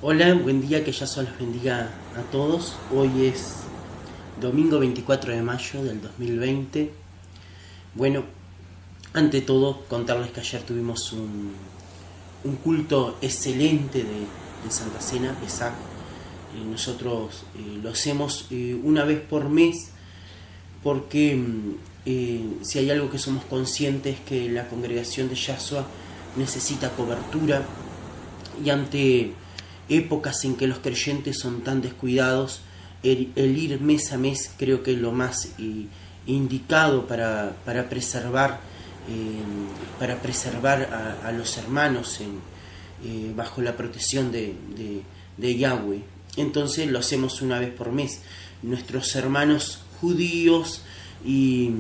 Hola, buen día, que Yahshua los bendiga a todos. Hoy es domingo 24 de mayo del 2020. Bueno, ante todo contarles que ayer tuvimos un culto excelente de Santa Cena, Pesaj. Nosotros lo hacemos una vez por mes porque si hay algo que somos conscientes es que la congregación de Yahshua necesita cobertura, y ante épocas en que los creyentes son tan descuidados, el ir mes a mes creo que es lo más indicado para preservar a los hermanos bajo la protección de Yahweh. Entonces lo hacemos una vez por mes. Nuestros hermanos judíos y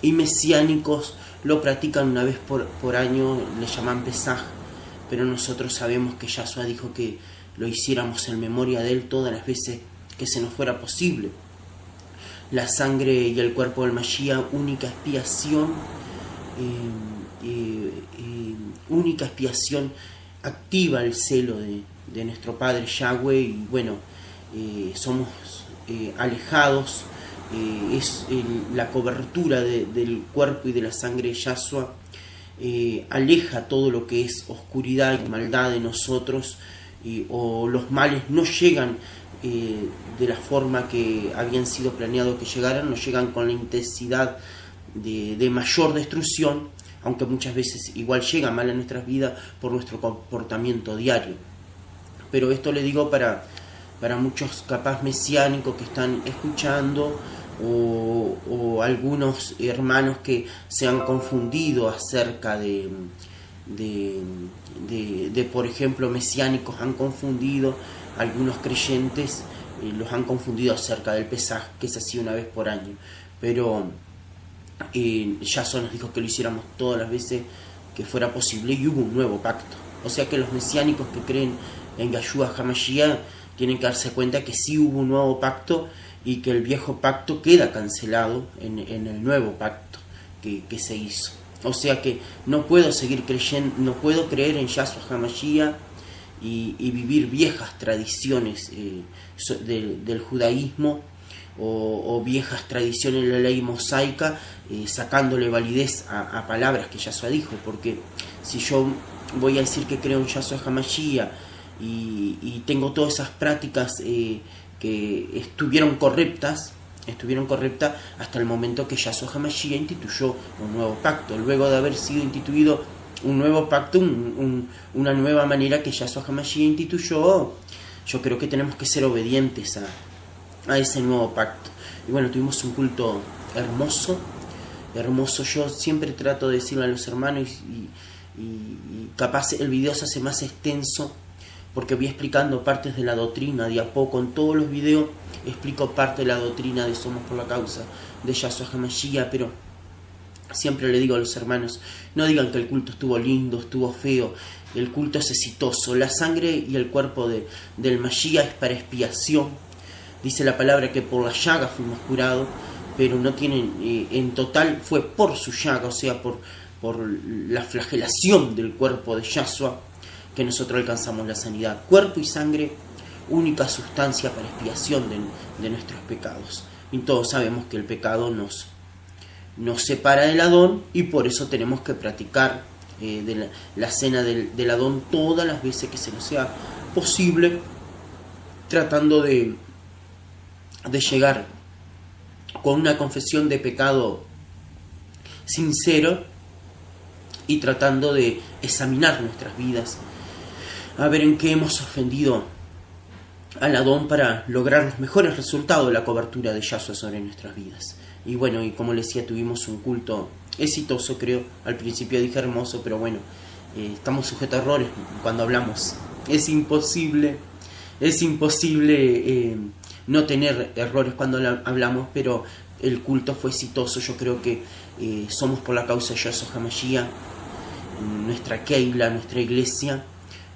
mesiánicos lo practican una vez por año, le llaman Pesaj, pero nosotros sabemos que Yahshua dijo que lo hiciéramos en memoria de Él todas las veces que se nos fuera posible. La sangre y el cuerpo del Mashiach, única expiación, activa el celo de nuestro Padre Yahweh, y bueno, somos alejados. Es la cobertura del cuerpo y de la sangre de Yahshua. Aleja todo lo que es oscuridad y maldad de nosotros, o los males no llegan de la forma que habían sido planeados que llegaran, no llegan con la intensidad de mayor destrucción, aunque muchas veces igual llega mal a nuestras vidas por nuestro comportamiento diario. Pero esto le digo para muchos capaz mesiánicos que están escuchando, o algunos hermanos que se han confundido acerca de por ejemplo, mesiánicos han confundido, algunos creyentes los han confundido acerca del Pesaj, que es así una vez por año. Pero Yahshua nos dijo que lo hiciéramos todas las veces que fuera posible, y hubo un nuevo pacto. O sea que los mesiánicos que creen en Yahshua HaMashiach tienen que darse cuenta que sí hubo un nuevo pacto, y que el viejo pacto queda cancelado en el nuevo pacto que se hizo. O sea que no puedo seguir creyendo, no puedo creer en Yahshua HaMashiach y vivir viejas tradiciones del judaísmo, o viejas tradiciones de la ley mosaica, sacándole validez a palabras que Yahshua dijo. Porque si yo voy a decir que creo en Yahshua HaMashiach y tengo todas esas prácticas que estuvieron correctas hasta el momento que Yahshua HaMashiach instituyó un nuevo pacto. Luego de haber sido instituido un nuevo pacto, una nueva manera que Yahshua HaMashiach instituyó, yo creo que tenemos que ser obedientes a ese nuevo pacto. Y bueno, tuvimos un culto hermoso. Yo siempre trato de decirle a los hermanos, y capaz el video se hace más extenso, porque voy explicando partes de la doctrina de a poco. En todos los videos explico parte de la doctrina de Somos por la Causa de Yahshua HaMashiach, pero siempre le digo a los hermanos, no digan que el culto estuvo lindo, estuvo feo. El culto es exitoso. La sangre y el cuerpo del Mashiach es para expiación. Dice la palabra que por la llaga fuimos curados, pero no tienen, en total fue por su llaga, o sea, por la flagelación del cuerpo de Yahshua, que nosotros alcanzamos la sanidad. Cuerpo y sangre, única sustancia para expiación de nuestros pecados. Y todos sabemos que el pecado nos separa del Adón, y por eso tenemos que practicar la cena del Adón todas las veces que se nos sea posible, tratando de llegar con una confesión de pecado sincero, y tratando de examinar nuestras vidas, a ver en qué hemos ofendido al Adón, para lograr los mejores resultados de la cobertura de Yahshua sobre nuestras vidas. Y bueno, y como les decía, tuvimos un culto exitoso, creo. Al principio dije hermoso, pero bueno, estamos sujetos a errores cuando hablamos. Es imposible no tener errores cuando hablamos, pero el culto fue exitoso. Yo creo que somos por la causa de Yahshua HaMashiach. Nuestra Keila, nuestra iglesia,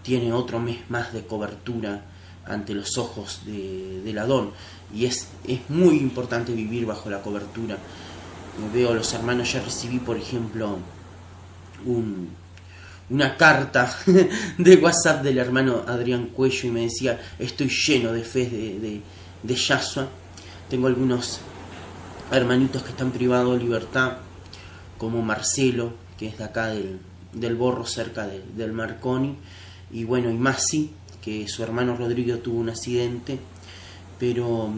tiene otro mes más de cobertura ante los ojos del Adón, y es muy importante vivir bajo la cobertura. Veo a los hermanos, ya recibí por ejemplo una carta de WhatsApp del hermano Adrián Cuello y me decía: estoy lleno de fe de Yahshua. Tengo algunos hermanitos que están privados de libertad, como Marcelo, que es de acá del Borro, cerca del Marconi, y bueno, y Masi, que su hermano Rodrigo tuvo un accidente, pero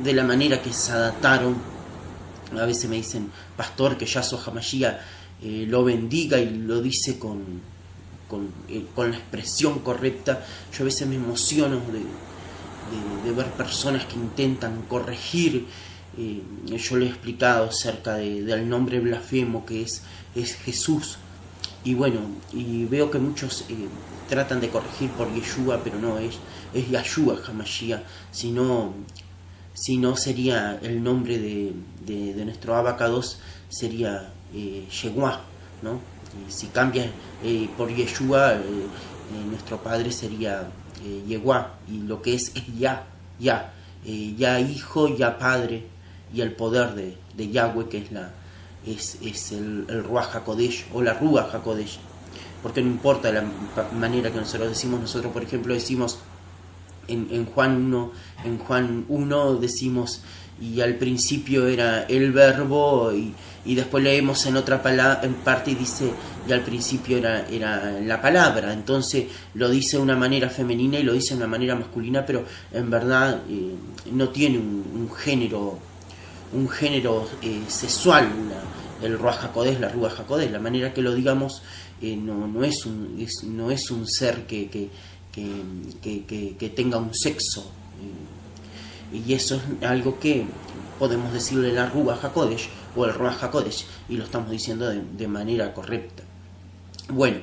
de la manera que se adaptaron. A veces me dicen: pastor, que Yahshua HaMashiach lo bendiga, y lo dice con la expresión correcta. Yo a veces me emociono de ver personas que intentan corregir. Yo le he explicado acerca del nombre blasfemo que es Jesús, y bueno, y veo que muchos tratan de corregir por Yeshua, pero no es Yahshua HaMashiach, sino sería el nombre de nuestro abacados, sería Yehuá, ¿no? Y si cambia por Yeshua, nuestro padre sería Yehuá, y lo que es ya hijo, ya padre, y el poder de Yahweh, que es el Ruach HaKodesh, o la Ruach HaKodesh, porque no importa la manera que nosotros decimos. Nosotros, por ejemplo, decimos en Juan 1 decimos: y al principio era el verbo, y después leemos en otra parte y dice: y al principio era la palabra. Entonces lo dice de una manera femenina y lo dice de una manera masculina, pero en verdad no tiene un género sexual, el Ruach HaKodesh, la Ruach HaKodesh. La manera que lo digamos no es un ser que tenga un sexo, y eso es algo que podemos decirle la Ruach HaKodesh o el Ruach HaKodesh, y lo estamos diciendo de manera correcta. Bueno,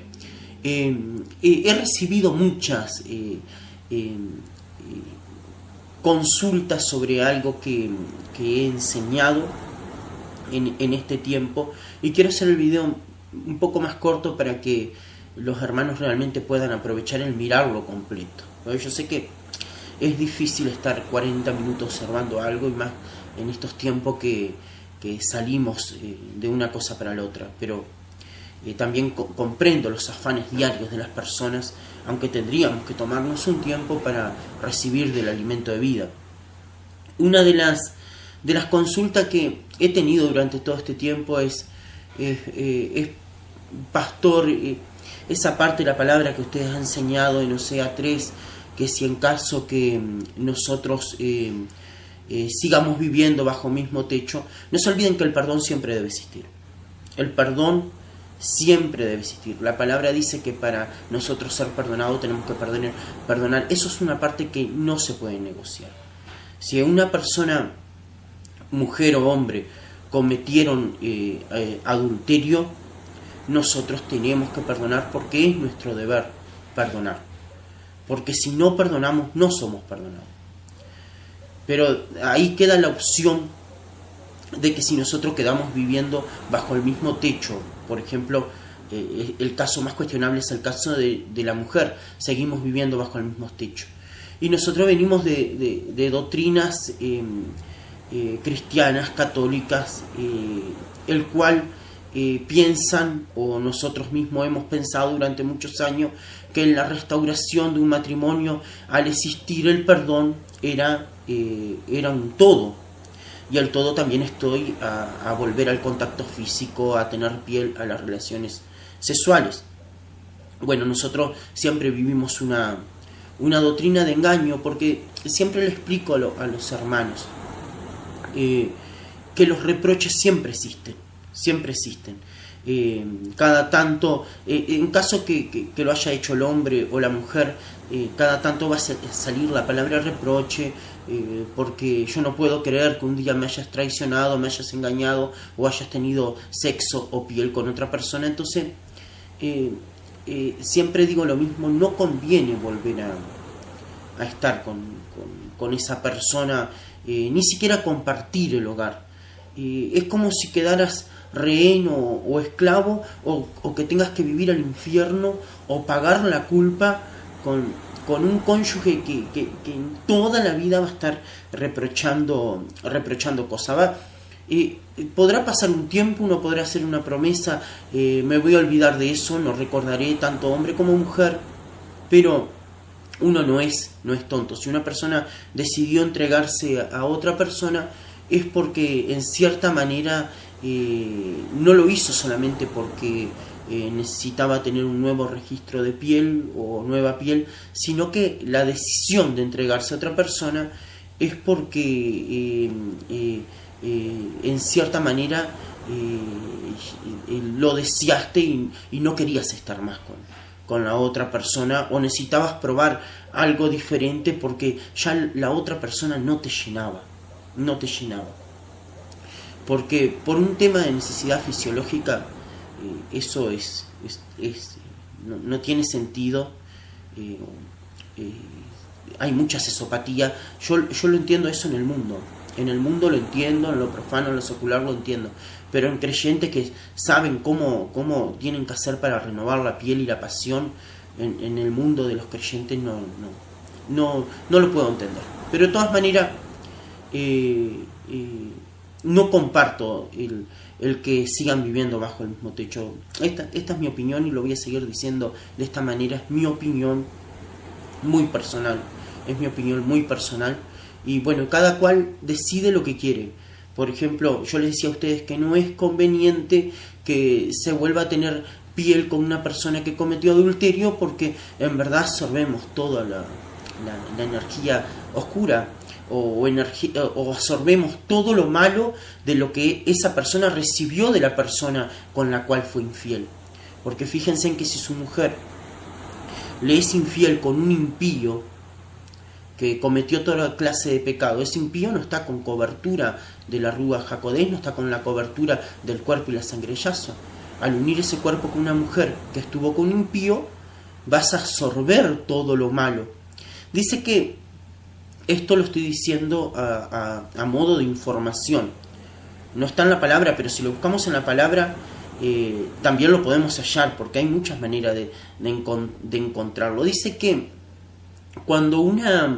he recibido muchas consultas sobre algo que he enseñado en este tiempo, y quiero hacer el video un poco más corto para que los hermanos realmente puedan aprovechar el mirarlo completo. Yo sé que es difícil estar 40 minutos observando algo, y más en estos tiempos que salimos de una cosa para la otra, pero también comprendo los afanes diarios de las personas, aunque tendríamos que tomarnos un tiempo para recibir del alimento de vida. Una de las consultas que he tenido durante todo este tiempo es pastor, esa parte de la palabra que ustedes han enseñado en Osea 3, que si en caso que nosotros sigamos viviendo bajo el mismo techo, no se olviden que el perdón siempre debe existir. El perdón siempre debe existir. La palabra dice que para nosotros ser perdonados tenemos que perdonar. Eso es una parte que no se puede negociar. Si una persona, mujer o hombre, cometieron adulterio, nosotros tenemos que perdonar, porque es nuestro deber perdonar. Porque si no perdonamos, no somos perdonados. Pero ahí queda la opción de que si nosotros quedamos viviendo bajo el mismo techo, por ejemplo, el caso más cuestionable es el caso de la mujer, seguimos viviendo bajo el mismo techo. Y nosotros venimos de doctrinas cristianas, católicas, el cual piensan, o nosotros mismos hemos pensado durante muchos años, que en la restauración de un matrimonio, al existir el perdón, era un todo. Y al todo también estoy a volver al contacto físico, a tener piel, a las relaciones sexuales. Bueno, nosotros siempre vivimos una doctrina de engaño, porque siempre le explico a los hermanos que los reproches siempre existen. Cada tanto, en caso que lo haya hecho el hombre o la mujer, cada tanto va a salir la palabra reproche, porque yo no puedo creer que un día me hayas traicionado, me hayas engañado, o hayas tenido sexo o piel con otra persona. Entonces siempre digo lo mismo: no conviene volver a estar con esa persona, ni siquiera compartir el hogar. Es como si quedaras rehén o esclavo, o que tengas que vivir al infierno o pagar la culpa con un cónyuge que toda la vida va a estar reprochando cosas. podrá pasar un tiempo, uno podrá hacer una promesa, me voy a olvidar de eso, no recordaré tanto hombre como mujer, pero uno no es tonto. Si una persona decidió entregarse a otra persona, es porque en cierta manera no lo hizo solamente porque necesitaba tener un nuevo registro de piel o nueva piel, sino que la decisión de entregarse a otra persona es porque en cierta manera lo deseaste y no querías estar más con la otra persona, o necesitabas probar algo diferente porque ya la otra persona no te llenaba. Porque por un tema de necesidad fisiológica, eso no tiene sentido. Hay mucha sesopatía. Yo lo entiendo eso en el mundo. En el mundo lo entiendo, en lo profano, en lo secular lo entiendo. Pero en creyentes que saben cómo tienen que hacer para renovar la piel y la pasión, en el mundo de los creyentes no lo puedo entender. Pero de todas maneras, no comparto el que sigan viviendo bajo el mismo techo. Esta es mi opinión y lo voy a seguir diciendo de esta manera. Es mi opinión muy personal. Y bueno, cada cual decide lo que quiere. Por ejemplo, yo les decía a ustedes que no es conveniente que se vuelva a tener piel con una persona que cometió adulterio, porque en verdad absorbemos toda la energía oscura o absorbemos todo lo malo de lo que esa persona recibió de la persona con la cual fue infiel. Porque fíjense en que si su mujer le es infiel con un impío que cometió toda clase de pecado, ese impío no está con cobertura de la Ruach HaKodesh, no está con la cobertura del cuerpo y la sangre yazo. Al unir ese cuerpo con una mujer que estuvo con un impío, vas a absorber todo lo malo. Dice que esto lo estoy diciendo a modo de información. No está en la palabra, pero si lo buscamos en la palabra, también lo podemos hallar, porque hay muchas maneras de encontrarlo. Dice que cuando una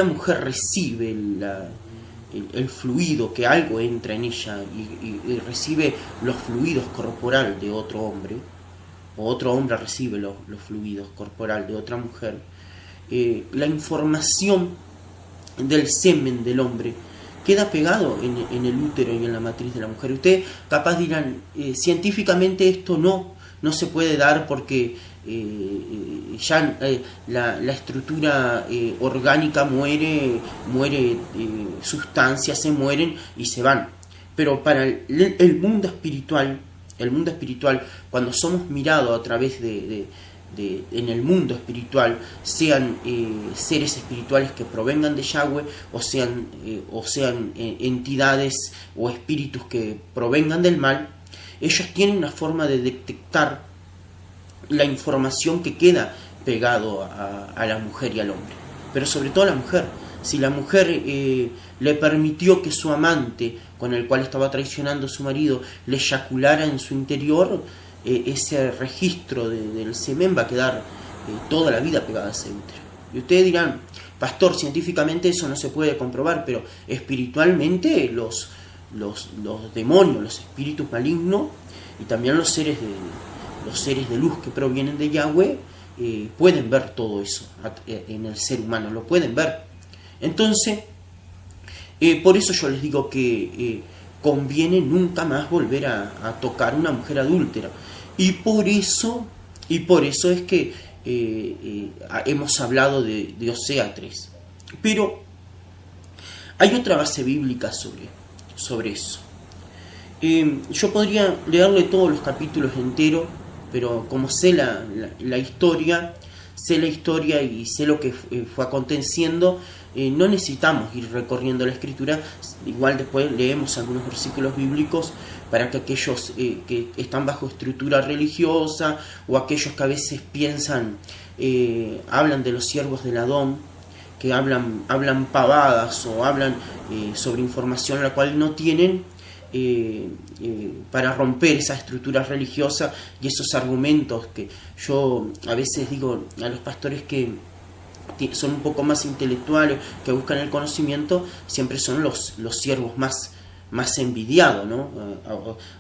mujer recibe el fluido, que algo entra en ella y recibe los fluidos corporales de otro hombre, o otro hombre recibe los fluidos corporales de otra mujer, la información del semen del hombre queda pegado en el útero y en la matriz de la mujer. Ustedes capaz dirán, científicamente esto no se puede dar porque ya la estructura orgánica muere, sustancias se mueren y se van. Pero para el mundo espiritual, cuando somos mirados a través en el mundo espiritual, sean seres espirituales que provengan de Yahweh, o sean entidades o espíritus que provengan del mal, ellos tienen una forma de detectar la información que queda pegado a la mujer y al hombre, pero sobre todo a la mujer. Si la mujer le permitió que su amante, con el cual estaba traicionando a su marido, le eyaculara en su interior, ese registro del semen va a quedar toda la vida pegada a ese útero. Y ustedes dirán, pastor, científicamente eso no se puede comprobar, pero espiritualmente los demonios, los espíritus malignos y también los seres de luz que provienen de Yahweh pueden ver todo eso en el ser humano, lo pueden ver. Entonces, por eso yo les digo que conviene nunca más volver a tocar una mujer adúltera. Y por eso es que hemos hablado de Osea 3. Pero hay otra base bíblica sobre eso. Yo podría leerle todos los capítulos enteros, pero como sé la historia y sé lo que fue aconteciendo, no necesitamos ir recorriendo la escritura. Igual después leemos algunos versículos bíblicos para que aquellos que están bajo estructura religiosa, o aquellos que a veces piensan, hablan de los siervos del Adón, que hablan pavadas o hablan sobre información la cual no tienen, para romper esa estructura religiosa y esos argumentos que yo a veces digo a los pastores que son un poco más intelectuales, que buscan el conocimiento, siempre son los siervos más más envidiado, ¿no?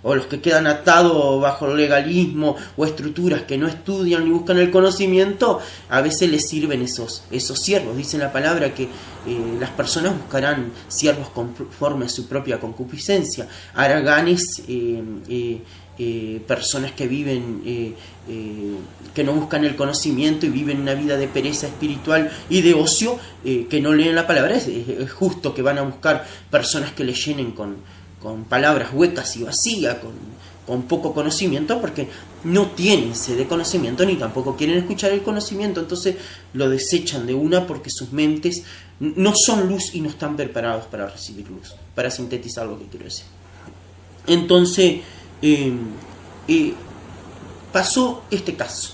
O los que quedan atados bajo el legalismo o estructuras que no estudian ni buscan el conocimiento, a veces les sirven esos siervos. Dice la palabra que las personas buscarán siervos conforme a su propia concupiscencia, haraganes, personas que viven, que no buscan el conocimiento y viven una vida de pereza espiritual y de ocio, que no leen la palabra. Es justo que van a buscar personas que les llenen con palabras huecas y vacías, con poco conocimiento, porque no tienen sed de conocimiento ni tampoco quieren escuchar el conocimiento. Entonces lo desechan de una porque sus mentes no son luz y no están preparados para recibir luz, para sintetizar lo que quiero decir. Entonces pasó este caso.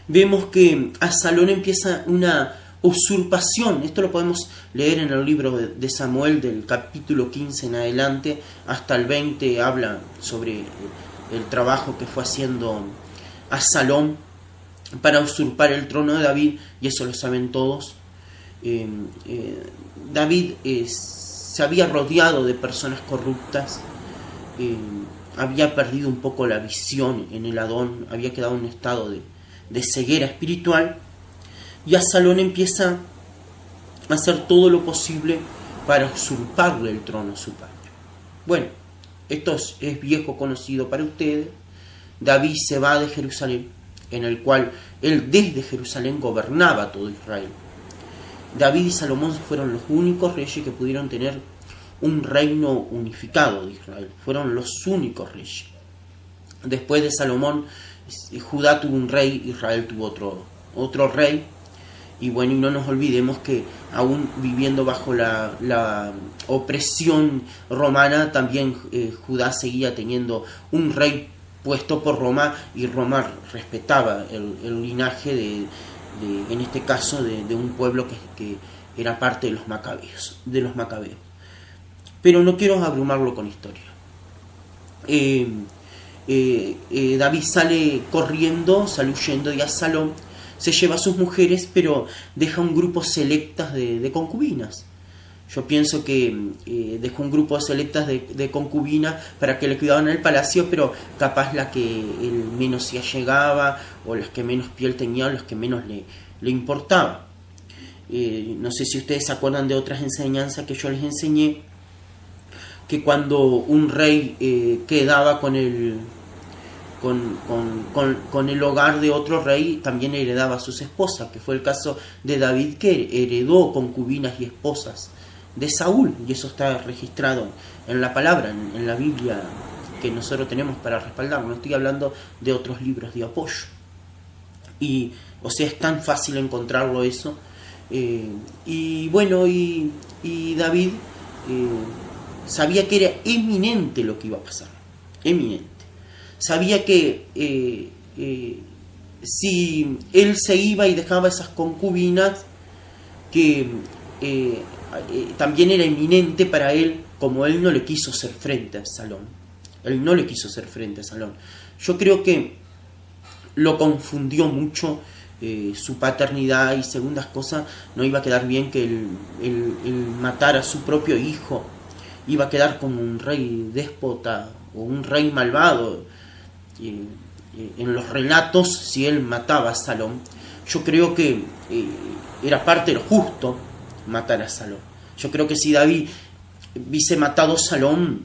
Vemos que Absalón empieza una usurpación. Esto lo podemos leer en el libro de Samuel, del capítulo 15 en adelante hasta el 20. Habla sobre el trabajo que fue haciendo Absalón para usurpar el trono de David, y eso lo saben todos. David se había rodeado de personas corruptas, había perdido un poco la visión en el Adón, había quedado en un estado de ceguera espiritual, y Absalón empieza a hacer todo lo posible para usurparle el trono a su padre. Bueno, esto es viejo conocido para ustedes. David se va de Jerusalén, en el cual él desde Jerusalén gobernaba todo Israel. David y Salomón fueron los únicos reyes que pudieron tener un reino unificado de Israel. Fueron los únicos reyes. Después de Salomón, Judá tuvo un rey, Israel tuvo otro rey. Y bueno, y no nos olvidemos que aún viviendo bajo la opresión romana, también Judá seguía teniendo un rey puesto por Roma, y Roma respetaba el linaje en este caso, de un pueblo que era parte de los macabeos. Pero no quiero abrumarlo con historia. David sale corriendo, sale huyendo de Absalón, se lleva a sus mujeres, pero deja un grupo selectas de concubinas. Yo pienso que dejó un grupo selectas de concubinas para que le cuidaban el palacio, pero capaz la que él menos se allegaba, o las que menos piel tenía, o las que menos le importaba. No sé si ustedes se acuerdan de otras enseñanzas que yo les enseñé, que cuando un rey quedaba con el hogar de otro rey, también heredaba a sus esposas, que fue el caso de David, que heredó concubinas y esposas de Saúl, y eso está registrado en la palabra, en la Biblia que nosotros tenemos para respaldar. No estoy hablando de otros libros de apoyo. Y, o sea, es tan fácil encontrarlo eso. Y bueno, y David sabía que era eminente lo que iba a pasar. Eminente. Sabía que si él se iba y dejaba esas concubinas, que también era inminente para él, como él no le quiso hacer frente a Absalón. Yo creo que lo confundió mucho su paternidad, y segundas cosas, no iba a quedar bien que él matara a su propio hijo. Iba a quedar como un rey déspota o un rey malvado. En los relatos, si él mataba a Absalón, yo creo que era parte de lo justo matar a Absalón. Yo creo que si David hubiese matado a Absalón,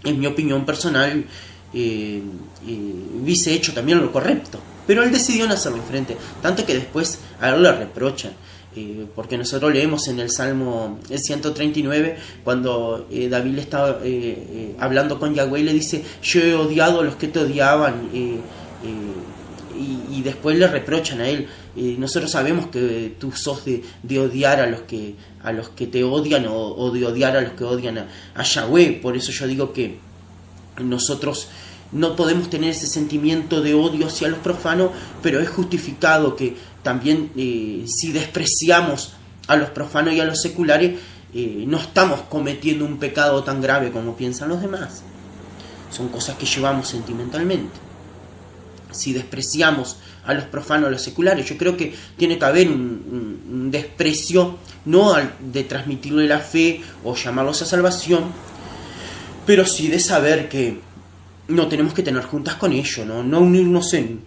en mi opinión personal, hubiese hecho también lo correcto, pero él decidió no hacerle frente, tanto que después a él le reprochan, porque nosotros leemos en el Salmo 139, cuando David le estaba hablando con Yahweh, y le dice: yo he odiado a los que te odiaban, y después le reprochan a él: nosotros sabemos que tú sos de odiar a los que te odian, o de odiar a los que odian a Yahweh. Por eso yo digo que nosotros no podemos tener ese sentimiento de odio hacia los profanos, pero es justificado que también si despreciamos a los profanos y a los seculares, no estamos cometiendo un pecado tan grave como piensan los demás. Son cosas que llevamos sentimentalmente. si despreciamos a los profanos, a los seculares. Yo creo que tiene que haber un desprecio, no de transmitirle la fe o llamarlos a salvación, pero sí de saber que no tenemos que tener juntas con ellos, no unirnos en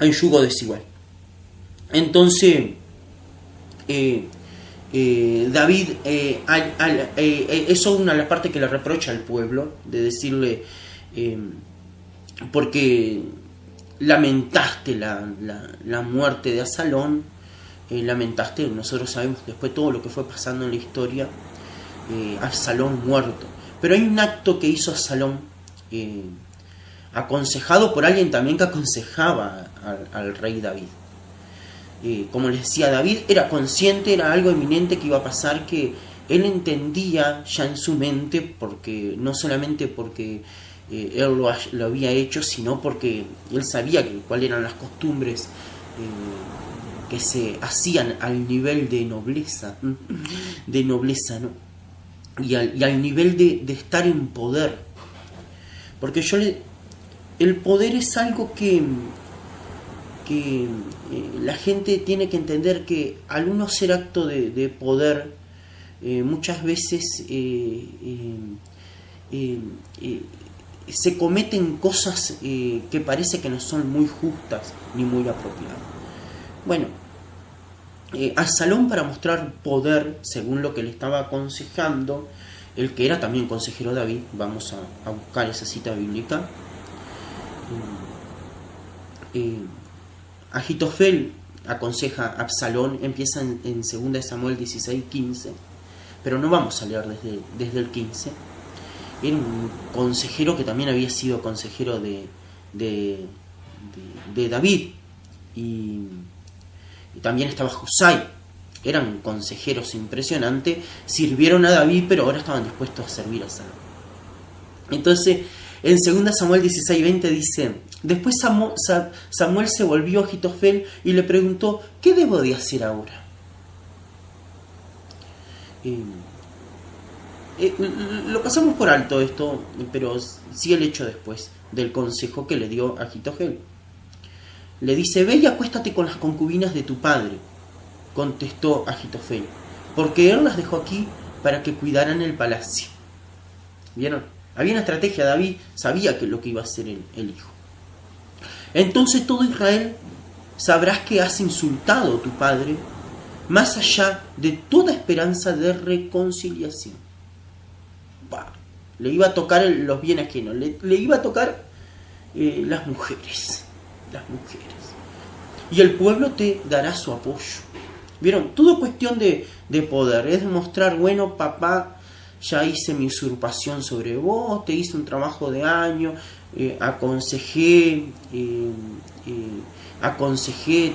yugo desigual. Entonces, David, eso es una de las partes que le reprocha al pueblo, de decirle, porque lamentaste la muerte de Absalón, lamentaste, nosotros sabemos después todo lo que fue pasando en la historia, Absalón muerto. Pero hay un acto que hizo Absalón, aconsejado por alguien también que aconsejaba al rey David. Como les decía, David era consciente, era algo eminente que iba a pasar, que él entendía ya en su mente, porque no solamente porque él lo había hecho, sino porque él sabía cuáles eran las costumbres que se hacían al nivel de nobleza, ¿no? Y al nivel de estar en poder. Porque el poder es algo que la gente tiene que entender, que al uno ser acto de poder, muchas veces se cometen cosas que parece que no son muy justas ni muy apropiadas. Bueno, Absalón, para mostrar poder, según lo que le estaba aconsejando, el que era también consejero de David, vamos a buscar esa cita bíblica, Ahitofel aconseja a Absalón, empieza en 2 Samuel 16:15, pero no vamos a leer desde el 15. Era un consejero que también había sido consejero de David, y también estaba Husai. Eran consejeros impresionantes, sirvieron a David, pero ahora estaban dispuestos a servir a Absalón. Entonces, en 2 Samuel 16:20 dice: después Samuel se volvió a Ahitofel y le preguntó: ¿qué debo de hacer ahora? Lo pasamos por alto esto, pero sí el hecho después del consejo que le dio a Ahitofel. Le dice: ve y acuéstate con las concubinas de tu padre, contestó Ahitofel, porque él las dejó aquí para que cuidaran el palacio. ¿Vieron? Había una estrategia. David sabía que lo que iba a hacer el hijo. Entonces todo Israel sabrás que has insultado a tu padre, más allá de toda esperanza de reconciliación. Le iba a tocar los bienes ajenos, le iba a tocar las mujeres. Y el pueblo te dará su apoyo. ¿Vieron? Todo cuestión de poder. Es demostrar: bueno, papá, ya hice mi usurpación sobre vos, te hice un trabajo de año, aconsejé,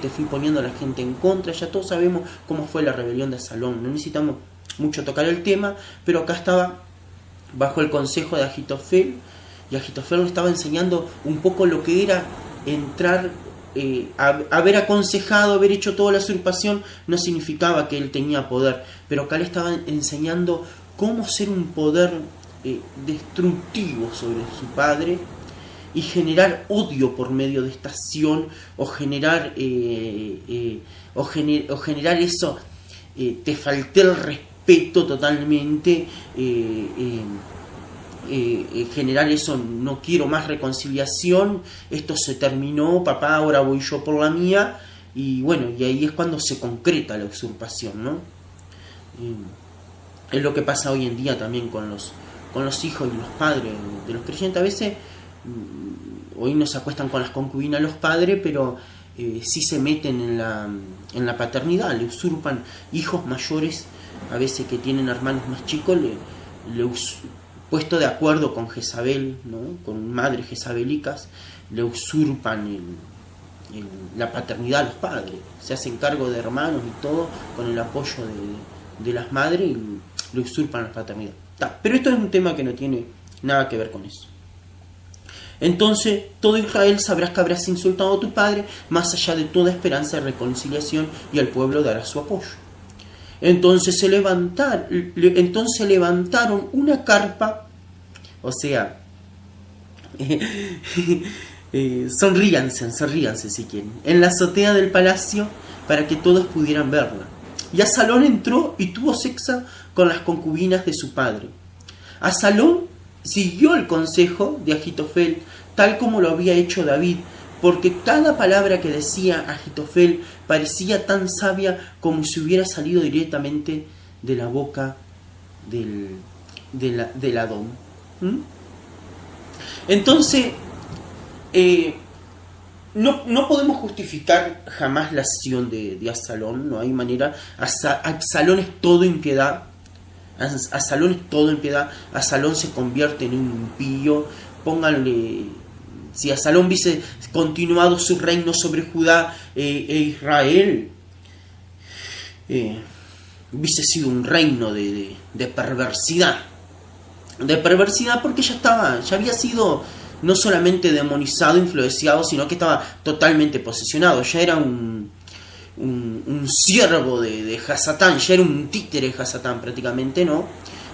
te fui poniendo a la gente en contra. Ya todos sabemos cómo fue la rebelión de Absalón. No necesitamos mucho tocar el tema, pero acá estaba bajo el consejo de Ahitofel, y Ahitofel le estaba enseñando un poco lo que era entrar. Haber aconsejado, haber hecho toda la usurpación no significaba que él tenía poder, pero acá le estaba enseñando cómo ser un poder destructivo sobre su padre y generar odio por medio de esta acción, o generar eso, te falté el respeto totalmente, generar eso: no quiero más reconciliación, esto se terminó, papá, ahora voy yo por la mía. Y bueno, y ahí es cuando se concreta la usurpación, ¿no? Es lo que pasa hoy en día también con los hijos y los padres de los creyentes. A veces hoy no se acuestan con las concubinas los padres, pero sí se meten en la paternidad, le usurpan hijos mayores, a veces que tienen hermanos más chicos, puesto de acuerdo con Jezabel, ¿no? Con madres jezabélicas, le usurpan la paternidad a los padres, se hacen cargo de hermanos y todo con el apoyo de las madres, y le usurpan la paternidad. Pero esto es un tema que no tiene nada que ver con eso. Entonces todo Israel sabrás que habrás insultado a tu padre, más allá de toda esperanza de reconciliación, y el pueblo dará su apoyo. Entonces levantaron una carpa, o sea, sonríanse si quieren, en la azotea del palacio para que todos pudieran verla. Y Absalón entró y tuvo sexo con las concubinas de su padre. Absalón siguió el consejo de Agitofel, tal como lo había hecho David, porque cada palabra que decía Agitofel parecía tan sabia como si hubiera salido directamente de la boca del Adón. Entonces, no podemos justificar jamás la acción de Absalón, no hay manera. Absalón es todo impiedad. Absalón es todo impiedad. Absalón se convierte en un impío. Pónganle, si Absalón hubiese continuado su reino sobre Judá e Israel, hubiese sido un reino de perversidad. De perversidad, porque ya había sido no solamente demonizado, influenciado, sino que estaba totalmente posesionado. Ya era un siervo de Hasatán, ya era un títere de Hasatán prácticamente, ¿no?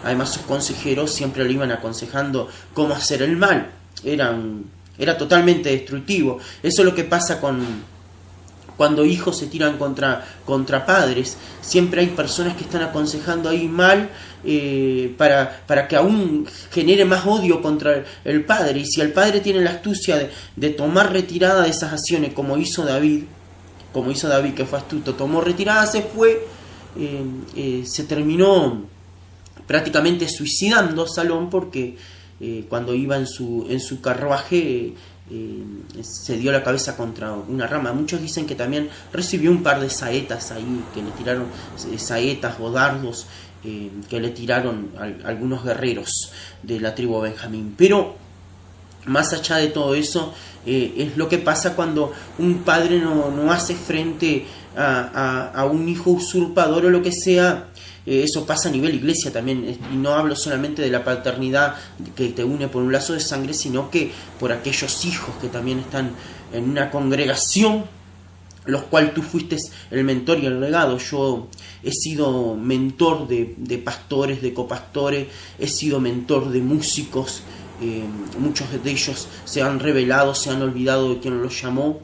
Además sus consejeros siempre le iban aconsejando cómo hacer el mal. Era totalmente destructivo. Eso es lo que pasa cuando hijos se tiran contra padres. Siempre hay personas que están aconsejando ahí mal, para que aún genere más odio contra el padre. Y si el padre tiene la astucia de tomar retirada de esas acciones, como hizo David, que fue astuto, tomó retirada, se fue, se terminó prácticamente suicidando Absalón, porque cuando iba en su carruaje se dio la cabeza contra una rama. Muchos dicen que también recibió un par de saetas ahí, que le tiraron saetas o dardos, que le tiraron algunos guerreros de la tribu de Benjamín. Pero más allá de todo eso, es lo que pasa cuando un padre no hace frente a un hijo usurpador o lo que sea. Eso pasa a nivel iglesia también, y no hablo solamente de la paternidad que te une por un lazo de sangre, sino que por aquellos hijos que también están en una congregación, los cuales tú fuiste el mentor y el legado. Yo he sido mentor de pastores, de copastores, he sido mentor de músicos. Muchos de ellos se han revelado, se han olvidado de quién los llamó,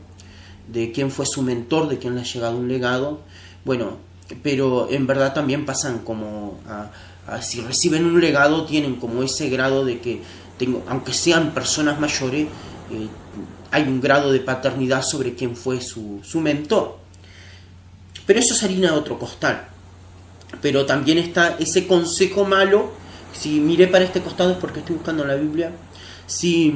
de quién fue su mentor, de quién le ha llegado un legado. Bueno, pero en verdad también pasan como si reciben un legado, tienen como ese grado de que, aunque sean personas mayores, hay un grado de paternidad sobre quién fue su mentor. Pero eso es harina de otro costal. Pero también está ese consejo malo. Si miré para este costado es porque estoy buscando en la Biblia. Si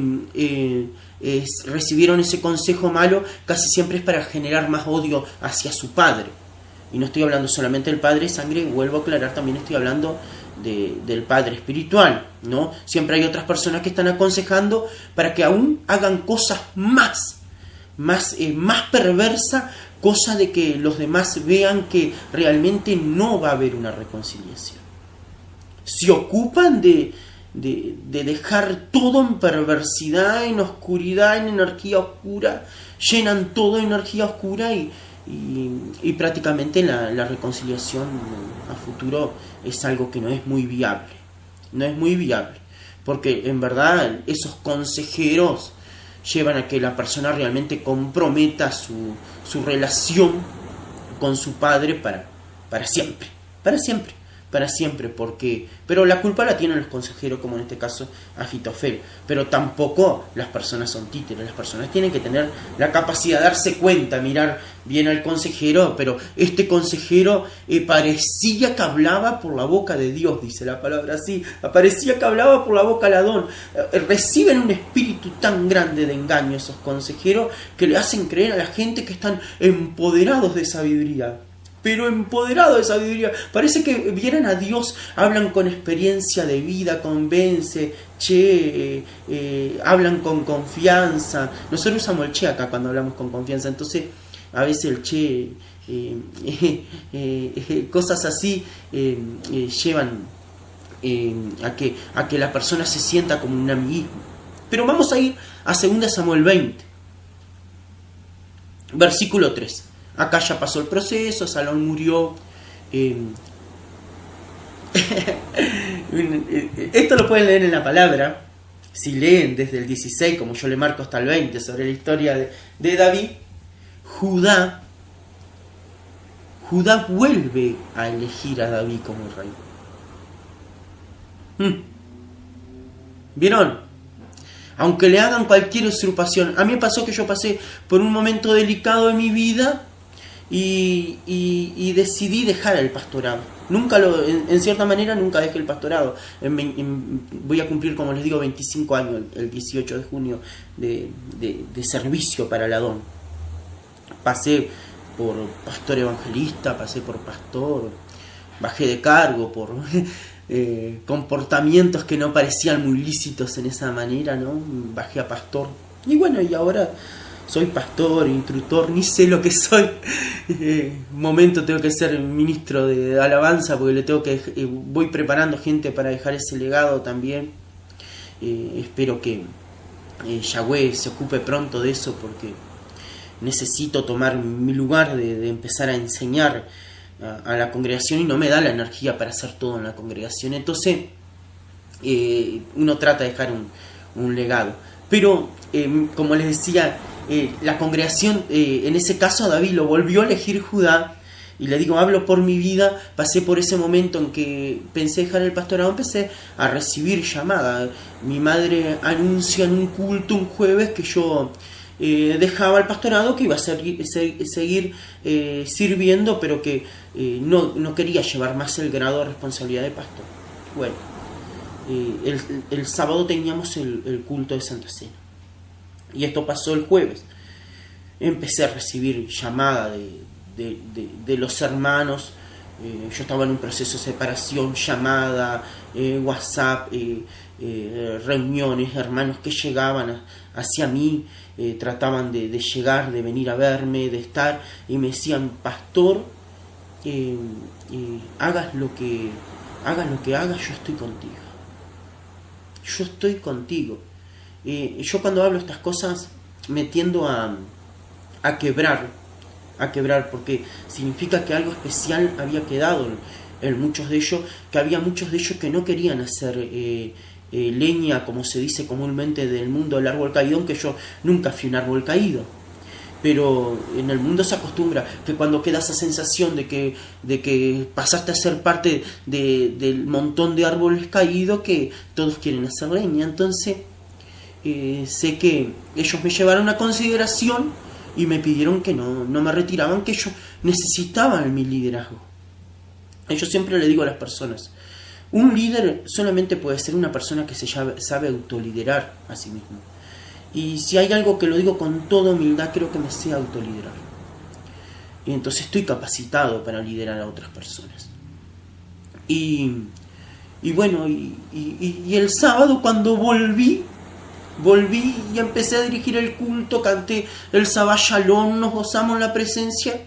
recibieron ese consejo malo, casi siempre es para generar más odio hacia su padre. Y no estoy hablando solamente del padre de sangre, vuelvo a aclarar, también estoy hablando del padre espiritual, ¿no? Siempre hay otras personas que están aconsejando para que aún hagan cosas más perversas, cosa de que los demás vean que realmente no va a haber una reconciliación. Se ocupan de dejar todo en perversidad, en oscuridad, en energía oscura, llenan todo de energía oscura y prácticamente la reconciliación a futuro es algo que no es muy viable. No es muy viable, porque en verdad esos consejeros llevan a que la persona realmente comprometa su relación con su padre para siempre. Pero la culpa la tienen los consejeros, como en este caso Agitofel. Pero tampoco las personas son títeres. Las personas tienen que tener la capacidad de darse cuenta, mirar bien al consejero. Pero este consejero parecía que hablaba por la boca de Dios, dice la palabra así. Parecía que hablaba por la boca del Adón. Reciben un espíritu tan grande de engaño esos consejeros, que le hacen creer a la gente que están empoderados de sabiduría. Pero empoderado de sabiduría. Parece que vieran a Dios, hablan con experiencia de vida, convence, hablan con confianza. Nosotros usamos el che acá cuando hablamos con confianza, entonces a veces el che, cosas así llevan a que la persona se sienta como un amiguismo. Pero vamos a ir a 2 Samuel 20, versículo 3. Acá ya pasó el proceso, Absalón murió. Esto lo pueden leer en la palabra. si leen desde el 16, como yo le marco hasta el 20, sobre la historia de David, Judá vuelve a elegir a David como rey. ¿Vieron? Aunque le hagan cualquier usurpación. A mí me pasó que yo pasé por un momento delicado de mi vida y decidí dejar el pastorado. En cierta manera nunca dejé el pastorado. Voy a cumplir, como les digo, 25 años el 18 de junio de servicio para el Adón. Pasé por pastor evangelista, pasé por pastor, bajé de cargo por comportamientos que no parecían muy lícitos en esa manera, ¿no? Bajé a pastor. Y bueno, y ahora soy pastor, instructor, ni sé lo que soy. Momento tengo que ser ministro de alabanza porque voy preparando gente para dejar ese legado también. Espero que Yahweh se ocupe pronto de eso porque necesito tomar mi lugar de empezar a enseñar a la congregación y no me da la energía para hacer todo en la congregación. Entonces uno trata de dejar un legado. Pero como les decía, la congregación, en ese caso a David lo volvió a elegir Judá. Y le digo, hablo por mi vida, pasé por ese momento en que pensé dejar el pastorado, empecé a recibir llamada. Mi madre anuncia en un culto un jueves que yo dejaba el pastorado, que iba a seguir sirviendo, pero que no quería llevar más el grado de responsabilidad de pastor. Bueno, el sábado teníamos el culto de Santa Cena. Y esto pasó el jueves. Empecé a recibir llamada de los hermanos. Yo estaba en un proceso de separación, llamada, WhatsApp, reuniones, hermanos que llegaban hacia mí, trataban de llegar, de venir a verme, de estar, y me decían, pastor, hagas lo que hagas, yo estoy contigo. Yo estoy contigo. Yo cuando hablo estas cosas me tiendo a quebrar, porque significa que algo especial había quedado en muchos de ellos, que había muchos de ellos que no querían hacer leña, como se dice comúnmente, del mundo del árbol caído, aunque yo nunca fui un árbol caído. Pero en el mundo se acostumbra que cuando queda esa sensación de que pasaste a ser parte del montón de árboles caídos, que todos quieren hacer leña. Entonces sé que ellos me llevaron a consideración y me pidieron que no me retiraban, que ellos necesitaban mi liderazgo. Yo siempre le digo a las personas, un líder solamente puede ser una persona que se sabe autoliderar a sí mismo. Y si hay algo que lo digo con toda humildad, creo que me sé autoliderar. Y entonces estoy capacitado para liderar a otras personas. Y bueno, y el sábado cuando volví y empecé a dirigir el culto, canté el Shabbat Shalom, nos gozamos la presencia.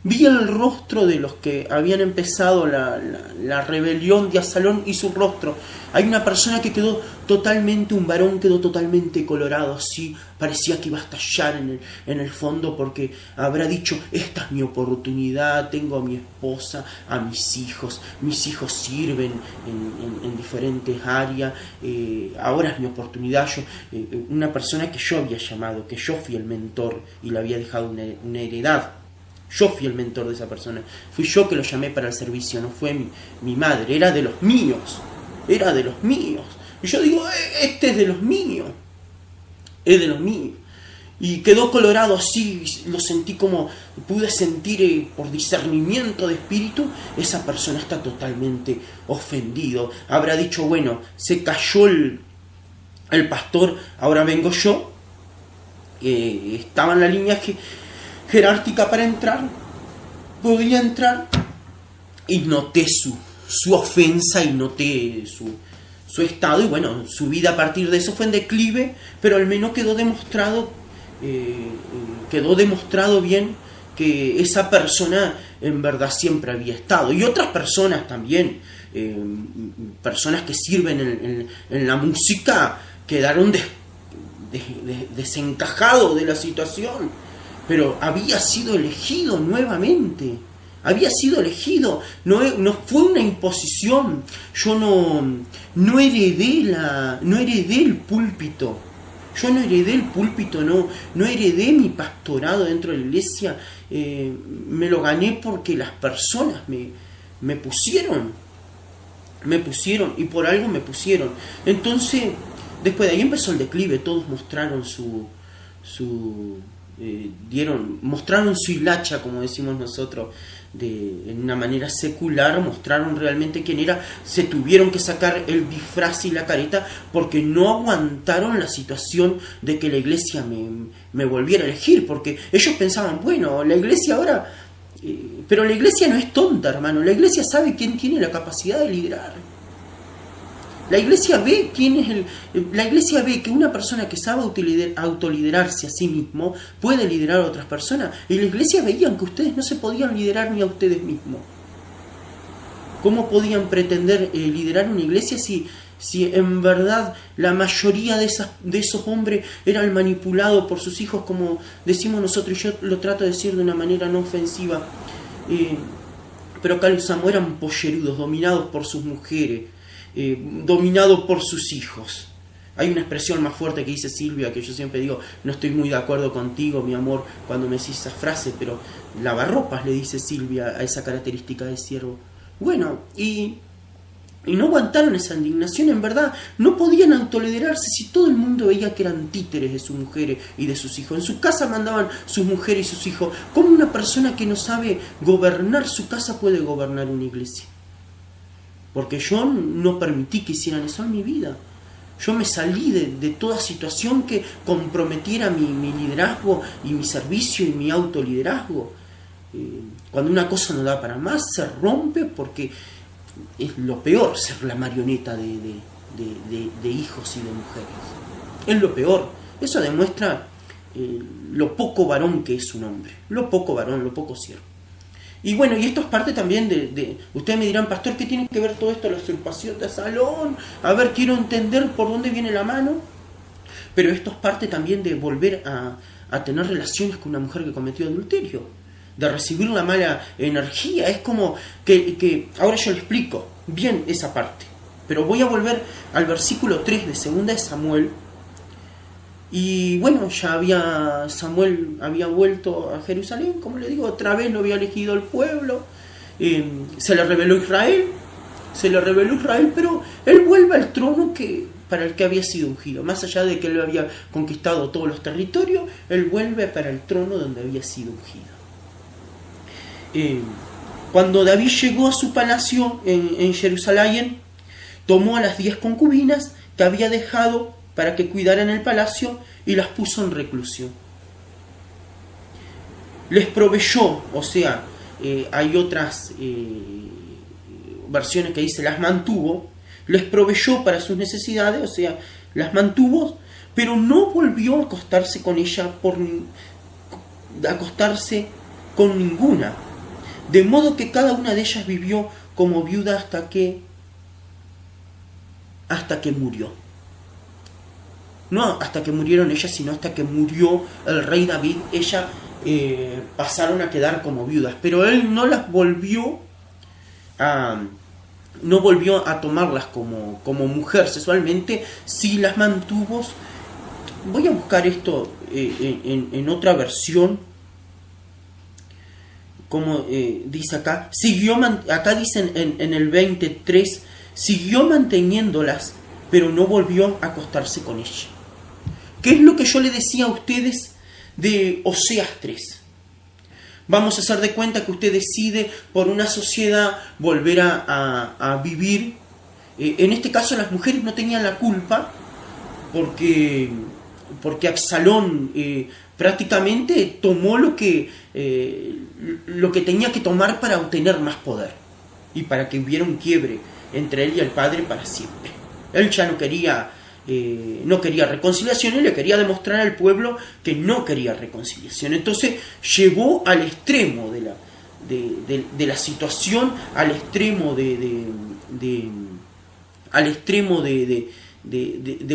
Vi el rostro de los que habían empezado la rebelión de Absalón y su rostro. Hay una persona que un varón quedó totalmente colorado, así, parecía que iba a estallar en el fondo porque habrá dicho, esta es mi oportunidad, tengo a mi esposa, a mis hijos sirven en diferentes áreas, ahora es mi oportunidad. Una persona que yo había llamado, que yo fui el mentor y le había dejado una heredad. Yo fui el mentor de esa persona. Fui yo que lo llamé para el servicio, no fue mi madre. Era de los míos. Y yo digo, este es de los míos. Es de los míos. Y quedó colorado así, lo sentí como, pude sentir por discernimiento de espíritu, esa persona está totalmente ofendido. Habrá dicho, bueno, se cayó el pastor, ahora vengo yo. Estaba en la línea jerárquica para entrar, podía entrar, y noté su ofensa y noté su estado, y bueno, su vida a partir de eso fue en declive, pero al menos quedó demostrado bien que esa persona en verdad siempre había estado. Y otras personas también, personas que sirven en la música, quedaron desencajados de la situación. Pero había sido elegido nuevamente. había sido elegido, no fue una imposición. Yo no heredé el púlpito. Yo no heredé el púlpito, no heredé mi pastorado dentro de la iglesia. Me lo gané porque las personas me pusieron, y por algo me pusieron. Entonces, después de ahí empezó el declive. Todos mostraron mostraron su hilacha, como decimos nosotros, en una manera secular. Mostraron realmente quién era. Se tuvieron que sacar el disfraz y la careta porque no aguantaron la situación de que la iglesia me volviera a elegir, porque ellos pensaban, bueno, la iglesia ahora... pero la iglesia no es tonta, hermano. La iglesia sabe quién tiene la capacidad de liderar. La iglesia ve la iglesia ve que una persona que sabe autoliderarse a sí mismo puede liderar a otras personas. Y la iglesia veían que ustedes no se podían liderar ni a ustedes mismos. ¿Cómo podían pretender liderar una iglesia si en verdad la mayoría de esos hombres eran manipulados por sus hijos, como decimos nosotros? Y yo lo trato de decir de una manera no ofensiva. Pero acá los amos eran pollerudos, dominados por sus mujeres. Dominado por sus hijos. Hay una expresión más fuerte que dice Silvia, que yo siempre digo, no estoy muy de acuerdo contigo, mi amor, cuando me decís esa frase, pero lavarropas, le dice Silvia a esa característica de siervo. Bueno, y no aguantaron esa indignación. En verdad no podían autoliderarse si todo el mundo veía que eran títeres de sus mujeres y de sus hijos. En su casa mandaban sus mujeres y sus hijos. ¿Cómo una persona que no sabe gobernar su casa puede gobernar una iglesia? Porque yo no permití que hicieran eso en mi vida. Yo me salí de toda situación que comprometiera mi liderazgo y mi servicio y mi autoliderazgo. Cuando una cosa no da para más, se rompe, porque es lo peor ser la marioneta de hijos y de mujeres. Es lo peor. Eso demuestra lo poco varón que es un hombre. Lo poco varón, lo poco siervo. Y bueno, y esto es parte también ustedes me dirán, pastor, ¿qué tiene que ver todo esto? La usurpación de Salón. A ver, quiero entender por dónde viene la mano. Pero esto es parte también de volver a tener relaciones con una mujer que cometió adulterio. De recibir la mala energía. Es como que ahora yo le explico bien esa parte. Pero voy a volver al versículo 3 de 2 de Samuel. Y bueno, Samuel había vuelto a Jerusalén, como le digo, otra vez lo había elegido el pueblo, se le reveló Israel, pero él vuelve al trono para el que había sido ungido. Más allá de que él había conquistado todos los territorios, él vuelve para el trono donde había sido ungido. Cuando David llegó a su palacio en Jerusalén, tomó a las 10 concubinas que había dejado para que cuidaran el palacio y las puso en reclusión. Les proveyó, o sea, hay otras versiones que dice las mantuvo, les proveyó para sus necesidades, o sea, las mantuvo, pero no volvió a acostarse con ella acostarse con ninguna, de modo que cada una de ellas vivió como viuda hasta que murió. No hasta que murieron ellas, sino hasta que murió el rey David. Ellas pasaron a quedar como viudas, pero él no volvió a tomarlas como mujer sexualmente. Sí las mantuvo. Voy a buscar esto en otra versión, como dice acá. Acá dicen en el 23, siguió manteniéndolas, pero no volvió a acostarse con ella. ¿Qué es lo que yo le decía a ustedes de Oseas 3? Vamos a hacer de cuenta que usted decide por una sociedad volver a vivir. En este caso las mujeres no tenían la culpa porque Absalón prácticamente tomó lo que tenía que tomar para obtener más poder y para que hubiera un quiebre entre él y el padre para siempre. Él ya no quería reconciliación y le quería demostrar al pueblo que no quería reconciliación. Entonces llevó al extremo de la situación, al extremo de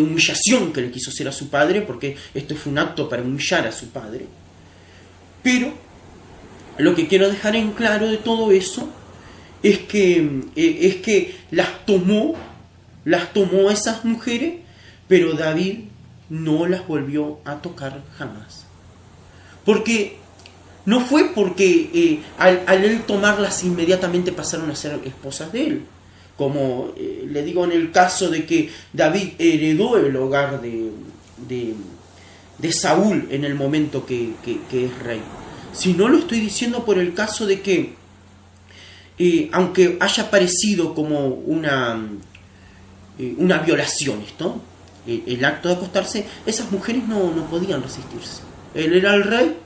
humillación que le quiso hacer a su padre, porque esto fue un acto para humillar a su padre. Pero lo que quiero dejar en claro de todo eso es que las tomó a esas mujeres, pero David no las volvió a tocar jamás. Porque no fue porque al él tomarlas inmediatamente pasaron a ser esposas de él. Como le digo, en el caso de que David heredó el hogar de Saúl en el momento que es rey. Si no, lo estoy diciendo por el caso de que, aunque haya parecido como una violación esto, el acto de acostarse, esas mujeres no podían resistirse. Él era el rey,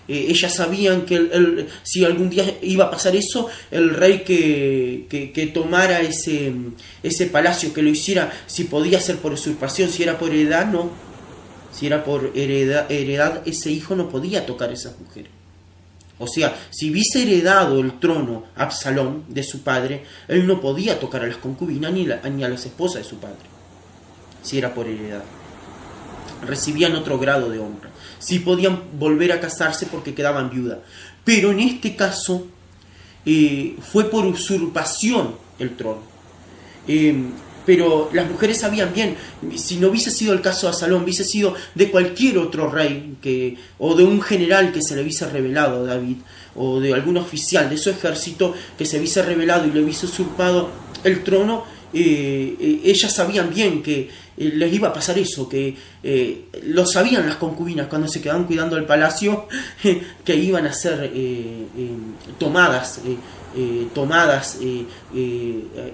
ellas sabían que si algún día iba a pasar eso, el rey que tomara ese palacio, que lo hiciera, si podía ser por usurpación, si era por heredad, no. Si era por heredad, ese hijo no podía tocar a esas mujeres. O sea, si hubiese heredado el trono Absalón de su padre, él no podía tocar a las concubinas ni a las esposas de su padre, si era por heredad. Recibían otro grado de honra. Sí podían volver a casarse porque quedaban viudas. Pero en este caso fue por usurpación el trono. Pero las mujeres sabían bien, si no hubiese sido el caso de Absalón, hubiese sido de cualquier otro rey, o de un general que se le hubiese revelado a David, o de algún oficial de su ejército que se hubiese revelado y le hubiese usurpado el trono, ellas sabían bien que les iba a pasar eso, que lo sabían las concubinas cuando se quedaban cuidando el palacio, que iban a ser tomadas,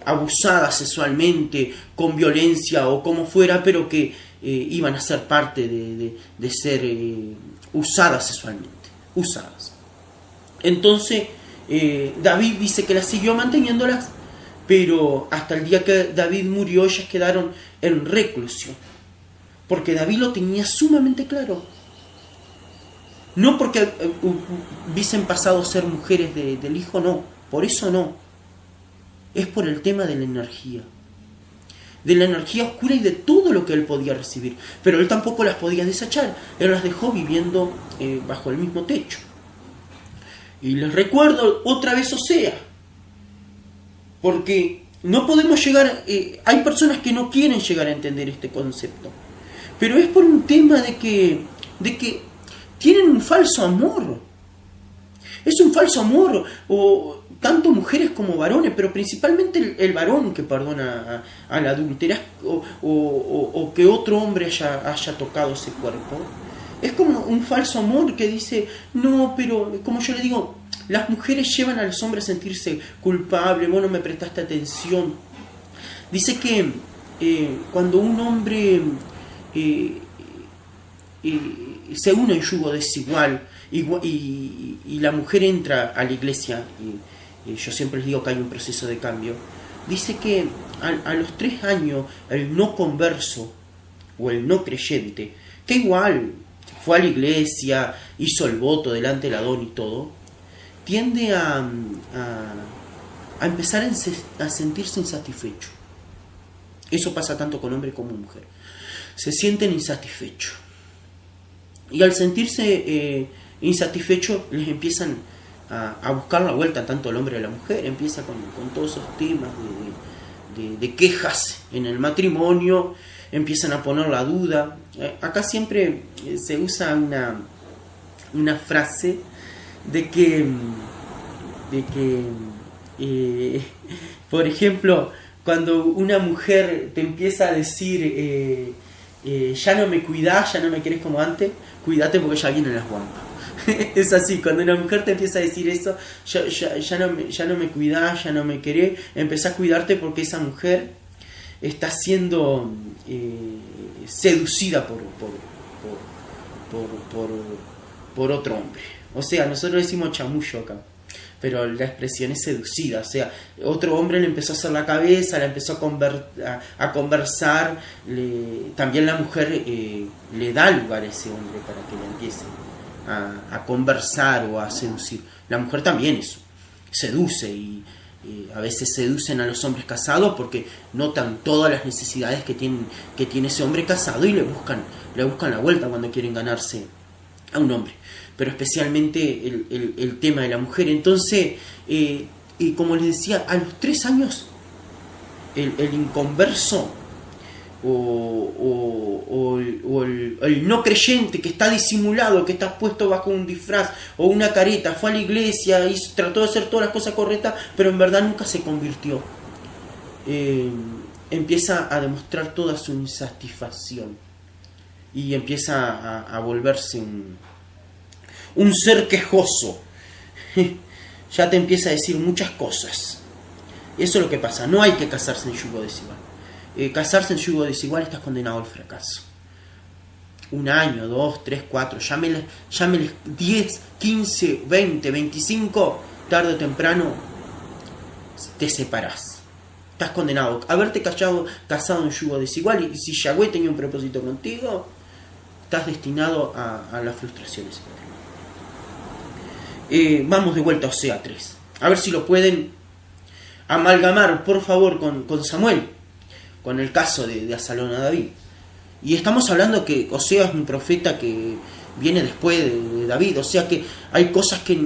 abusadas sexualmente, con violencia o como fuera, pero que iban a ser parte de ser usadas sexualmente, usadas. Entonces David dice que las siguió manteniéndolas, pero hasta el día que David murió ellas quedaron en reclusión, porque David lo tenía sumamente claro. No porque hubiesen pasado a ser mujeres del hijo, no, por eso no. Es por el tema de la energía oscura y de todo lo que él podía recibir. Pero él tampoco las podía desechar, él las dejó viviendo bajo el mismo techo. Y les recuerdo otra vez Osea, porque no podemos llegar, hay personas que no quieren llegar a entender este concepto, pero es por un tema de que tienen un falso amor. Es un falso amor, o tanto mujeres como varones, pero principalmente el varón que perdona a la adúltera, o que otro hombre haya tocado ese cuerpo. Es como un falso amor que dice, no, pero como yo le digo, las mujeres llevan a los hombres a sentirse culpables, vos no me prestaste atención. Dice que cuando un hombre se une en yugo desigual y la mujer entra a la iglesia, y yo siempre les digo que hay un proceso de cambio, dice que a los 3 años el no converso o el no creyente, que igual fue a la iglesia, hizo el voto delante del Adón y todo, tiende a empezar a sentirse insatisfecho. Eso pasa tanto con hombre como mujer. Se sienten insatisfechos. Y al sentirse insatisfechos, les empiezan a buscar la vuelta, tanto el hombre y la mujer. Empieza con todos esos temas de quejas en el matrimonio, empiezan a poner la duda. Acá siempre se usa una frase de que por ejemplo, cuando una mujer te empieza a decir ya no me cuidás, ya no me querés como antes, cuídate porque ya vienen las guampas. Es así, cuando una mujer te empieza a decir eso, ya no me cuidás, ya no me querés, empezá a cuidarte porque esa mujer está siendo seducida por otro hombre. O sea, nosotros decimos chamullo acá, pero la expresión es seducida. O sea, otro hombre le empezó a hacer la cabeza, le empezó a conversar, también la mujer le da lugar a ese hombre para que le empiece a conversar o a seducir. La mujer también eso, seduce, y a veces seducen a los hombres casados porque notan todas las necesidades que tiene ese hombre casado y le buscan la vuelta cuando quieren ganarse a un hombre, pero especialmente el tema de la mujer. Entonces, y como les decía, a los 3 años, el inconverso o el no creyente que está disimulado, que está puesto bajo un disfraz o una careta, fue a la iglesia y trató de hacer todas las cosas correctas, pero en verdad nunca se convirtió, empieza a demostrar toda su insatisfacción y empieza a volverse un ser quejoso. Ya te empieza a decir muchas cosas. Eso es lo que pasa. No hay que casarse en yugo desigual. Casarse en yugo desigual, estás condenado al fracaso. 1 año, 2, 3, 4, llámeles 10, 15, 20, 25, tarde o temprano te separás. Estás condenado a haberte casado en yugo desigual, y si Yahweh tenía un propósito contigo, estás destinado a las frustraciones. Vamos de vuelta a Osea 3. A ver si lo pueden amalgamar, por favor, con Samuel, con el caso de Absalón a David. Y estamos hablando que Osea es un profeta que viene después de David, o sea que hay cosas que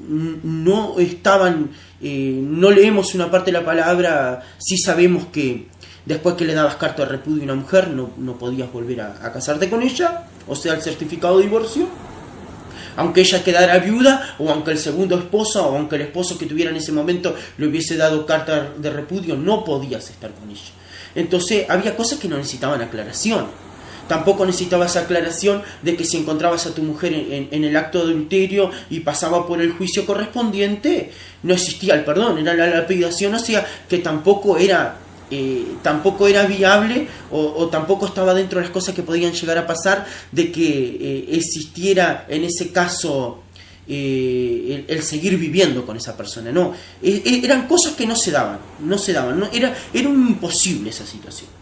no estaban, no leemos una parte de la palabra, sí sabemos que después que le dabas carta de repudio a una mujer, no podías volver a casarte con ella, o sea, el certificado de divorcio, aunque ella quedara viuda, o aunque el segundo esposo, o aunque el esposo que tuviera en ese momento le hubiese dado carta de repudio, no podías estar con ella. Entonces había cosas que no necesitaban aclaración. Tampoco necesitabas aclaración de que si encontrabas a tu mujer en el acto de adulterio y pasaba por el juicio correspondiente, no existía el perdón, era la lapidación, o sea que tampoco era viable o tampoco estaba dentro de las cosas que podían llegar a pasar de que existiera en ese caso el seguir viviendo con esa persona. No, eran cosas que no se daban, era imposible esa situación.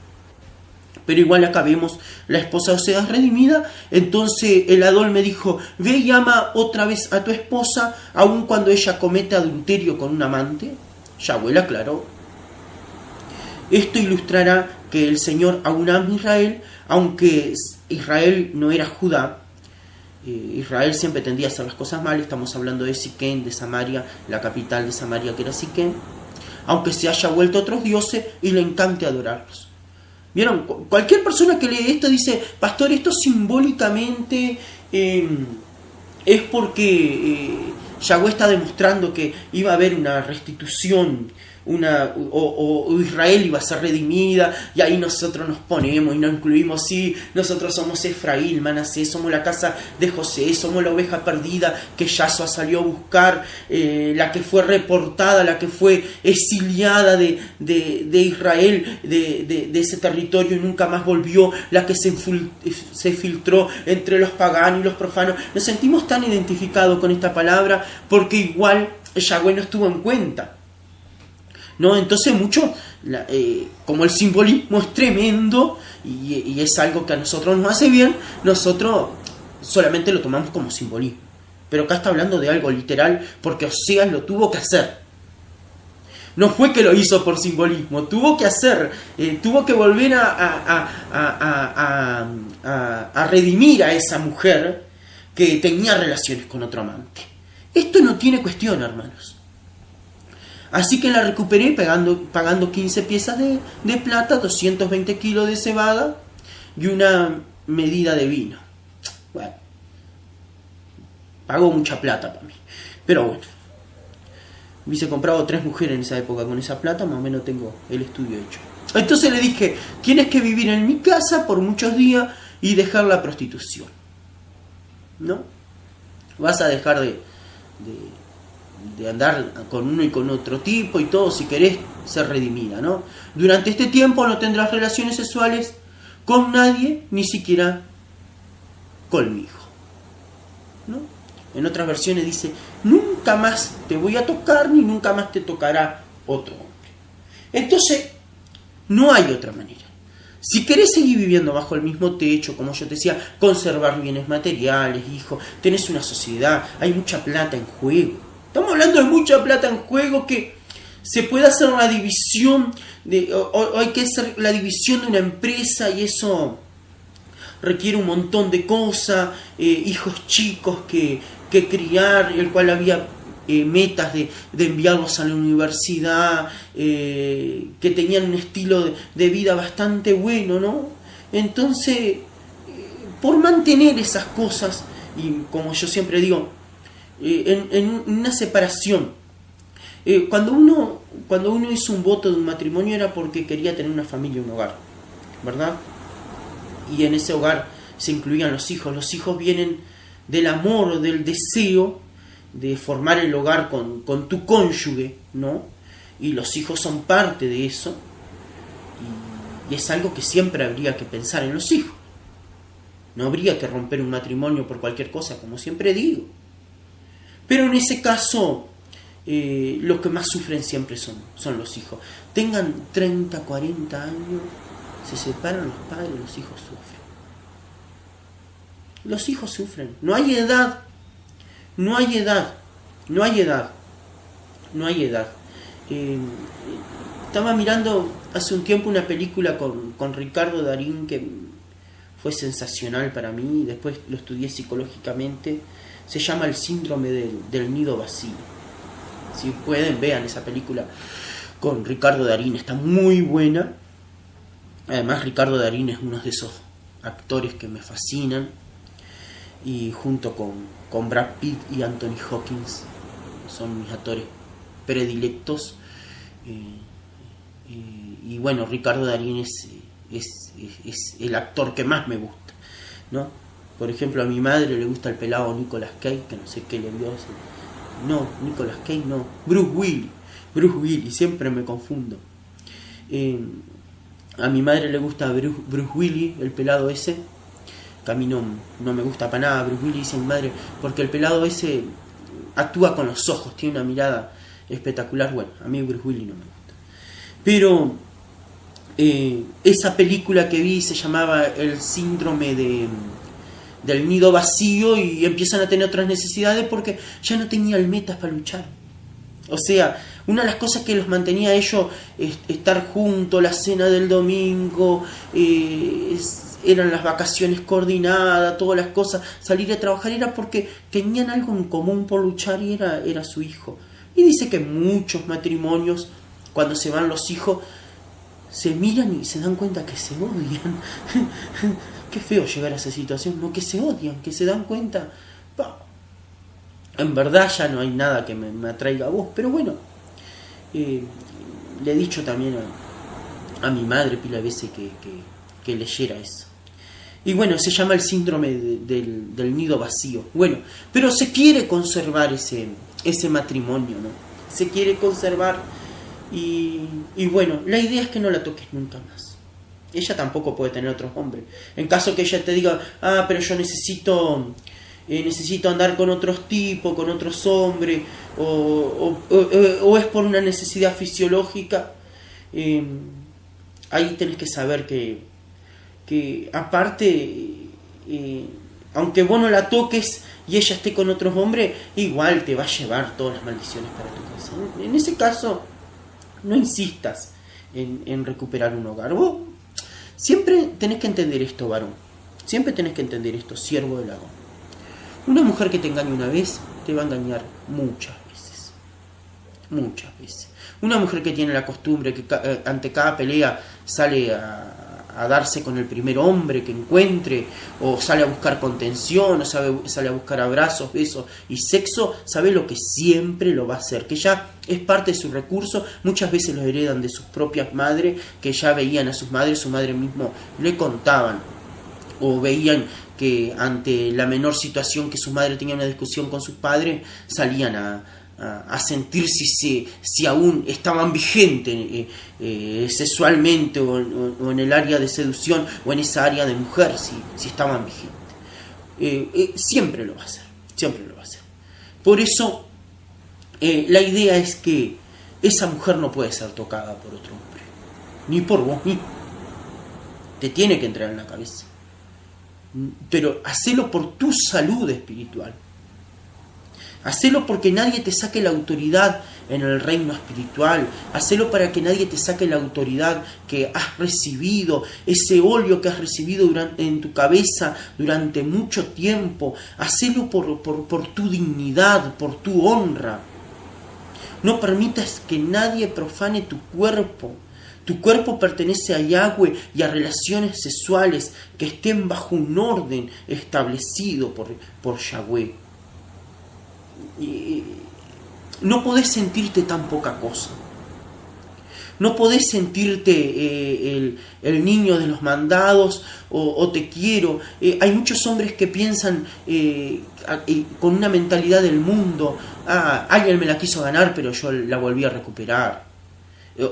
Pero igual acá vemos la esposa de Osea redimida. Entonces el Adón me dijo: ve y ama otra vez a tu esposa, aun cuando ella comete adulterio con un amante. Yahweh le aclaró: esto ilustrará que el Señor aún ama a Israel, aunque Israel no era Judá. Israel siempre tendía a hacer las cosas mal. Estamos hablando de Siquén, de Samaria, la capital de Samaria que era Siquén, aunque se haya vuelto a otros dioses y le encante adorarlos. ¿Vieron? Cualquier persona que lee esto dice: pastor, esto simbólicamente es porque Yahweh está demostrando que iba a haber una restitución, o Israel iba a ser redimida, y ahí nosotros nos ponemos y nos incluimos. Sí, nosotros somos Efraín, Manasés, somos la casa de José, somos la oveja perdida que Yahshua salió a buscar, la que fue reportada, la que fue exiliada de Israel, de ese territorio, y nunca más volvió, la que se filtró entre los paganos y los profanos. Nos sentimos tan identificados con esta palabra porque igual Yahweh no estuvo en cuenta, ¿no? Entonces como el simbolismo es tremendo y es algo que a nosotros nos hace bien, nosotros solamente lo tomamos como simbolismo. Pero acá está hablando de algo literal, porque Oseas lo tuvo que hacer. No fue que lo hizo por simbolismo, tuvo que hacer, tuvo que volver a redimir a esa mujer que tenía relaciones con otro amante. Esto no tiene cuestión, hermanos. Así que la recuperé pagando 15 piezas de plata, 220 kilos de cebada y una medida de vino. Bueno, pagó mucha plata para mí. Pero bueno, hubiese comprado 3 mujeres en esa época con esa plata, más o menos tengo el estudio hecho. Entonces le dije: tienes que vivir en mi casa por muchos días y dejar la prostitución, ¿no? Vas a dejar de andar con uno y con otro tipo y todo, si querés ser redimida, ¿no? Durante este tiempo no tendrás relaciones sexuales con nadie, ni siquiera conmigo, ¿no? En otras versiones dice: nunca más te voy a tocar, ni nunca más te tocará otro hombre. Entonces no hay otra manera. Si querés seguir viviendo bajo el mismo techo, como yo te decía, conservar bienes materiales, hijo, tenés una sociedad, hay mucha plata en juego. Estamos hablando de mucha plata en juego, que se puede hacer una división, o hay que hacer la división de una empresa, y eso requiere un montón de cosas, hijos chicos que criar, el cual había metas de enviarlos a la universidad, que tenían un estilo de vida bastante bueno, ¿no? Entonces, por mantener esas cosas, y como yo siempre digo, en una separación, cuando uno hizo un voto de un matrimonio era porque quería tener una familia, un hogar, ¿verdad? Y en ese hogar se incluían los hijos vienen del amor, del deseo de formar el hogar con tu cónyuge, ¿no? Y los hijos son parte de eso, y es algo que siempre habría que pensar en los hijos. No habría que romper un matrimonio por cualquier cosa, como siempre digo. Pero en ese caso, los que más sufren siempre son los hijos. Tengan 30, 40 años, se separan los padres, los hijos sufren. Los hijos sufren. No hay edad. Estaba mirando hace un tiempo una película con Ricardo Darín que fue sensacional para mí, y después lo estudié psicológicamente. Se llama El síndrome del nido vacío. Si pueden, vean esa película con Ricardo Darín, está muy buena. Además, Ricardo Darín es uno de esos actores que me fascinan, y junto con Brad Pitt y Anthony Hopkins son mis actores predilectos. Y bueno, Ricardo Darín es el actor que más me gusta, ¿no? Por ejemplo, a mi madre le gusta el pelado Nicolas Cage, que no sé qué le vio. No, Nicolas Cage no, Bruce Willis, siempre me confundo. A mi madre le gusta Bruce Willis, el pelado ese, que a mí no me gusta para nada Bruce Willis, dice mi madre, porque el pelado ese actúa con los ojos, tiene una mirada espectacular. Bueno, a mí Bruce Willis no me gusta. Pero esa película que vi se llamaba El síndrome del nido vacío, y empiezan a tener otras necesidades porque ya no tenían metas para luchar. O sea, una de las cosas que los mantenía a ellos estar juntos, la cena del domingo, eran las vacaciones coordinadas, todas las cosas, salir a trabajar, era porque tenían algo en común por luchar, y era su hijo. Y dice que muchos matrimonios, cuando se van los hijos, se miran y se dan cuenta que se odian. Qué feo llegar a esa situación, no, que se odian, que se dan cuenta. En verdad ya no hay nada que me atraiga a vos, pero bueno, le he dicho también a mi madre pila de veces que leyera eso. Y bueno, se llama El síndrome del nido vacío. Bueno, pero se quiere conservar ese matrimonio, ¿no? Se quiere conservar, y bueno, la idea es que no la toques nunca más. Ella tampoco puede tener otros hombres. En caso que ella te diga, pero yo necesito andar con otros tipos, con otros hombres, o es por una necesidad fisiológica, ahí tenés que saber que aparte, aunque vos no la toques y ella esté con otros hombres, igual te va a llevar todas las maldiciones para tu casa. En ese caso, no insistas en recuperar un hogar. Vos siempre tenés que entender esto, varón. Siempre tenés que entender esto, siervo del agua. Una mujer que te engaña una vez, te va a engañar muchas veces. Muchas veces. Una mujer que tiene la costumbre que ante cada pelea sale a darse con el primer hombre que encuentre, o sale a buscar contención, o sale a buscar abrazos, besos y sexo, sabe lo que siempre lo va a hacer, que ya es parte de su recurso. Muchas veces lo heredan de sus propias madres, que ya veían a sus madres, su madre mismo le contaban, o veían que ante la menor situación que su madre tenía una discusión con sus padres, salían a sentir si aún estaban vigentes sexualmente, o en el área de seducción, o en esa área de mujer, si estaban vigentes. Siempre lo va a hacer, siempre lo va a hacer. Por eso la idea es que esa mujer no puede ser tocada por otro hombre, ni por vos mismo. Te tiene que entrar en la cabeza, pero hacelo por tu salud espiritual. Hacelo porque nadie te saque la autoridad en el reino espiritual. Hacelo para que nadie te saque la autoridad que has recibido, ese óleo que has recibido en tu cabeza durante mucho tiempo. Hacelo por tu dignidad, por tu honra. No permitas que nadie profane tu cuerpo. Tu cuerpo pertenece a Yahweh y a relaciones sexuales que estén bajo un orden establecido por Yahweh. No podés sentirte tan poca cosa. No podés sentirte el niño de los mandados o te quiero. Hay muchos hombres que piensan con una mentalidad del mundo. Alguien me la quiso ganar, pero yo la volví a recuperar.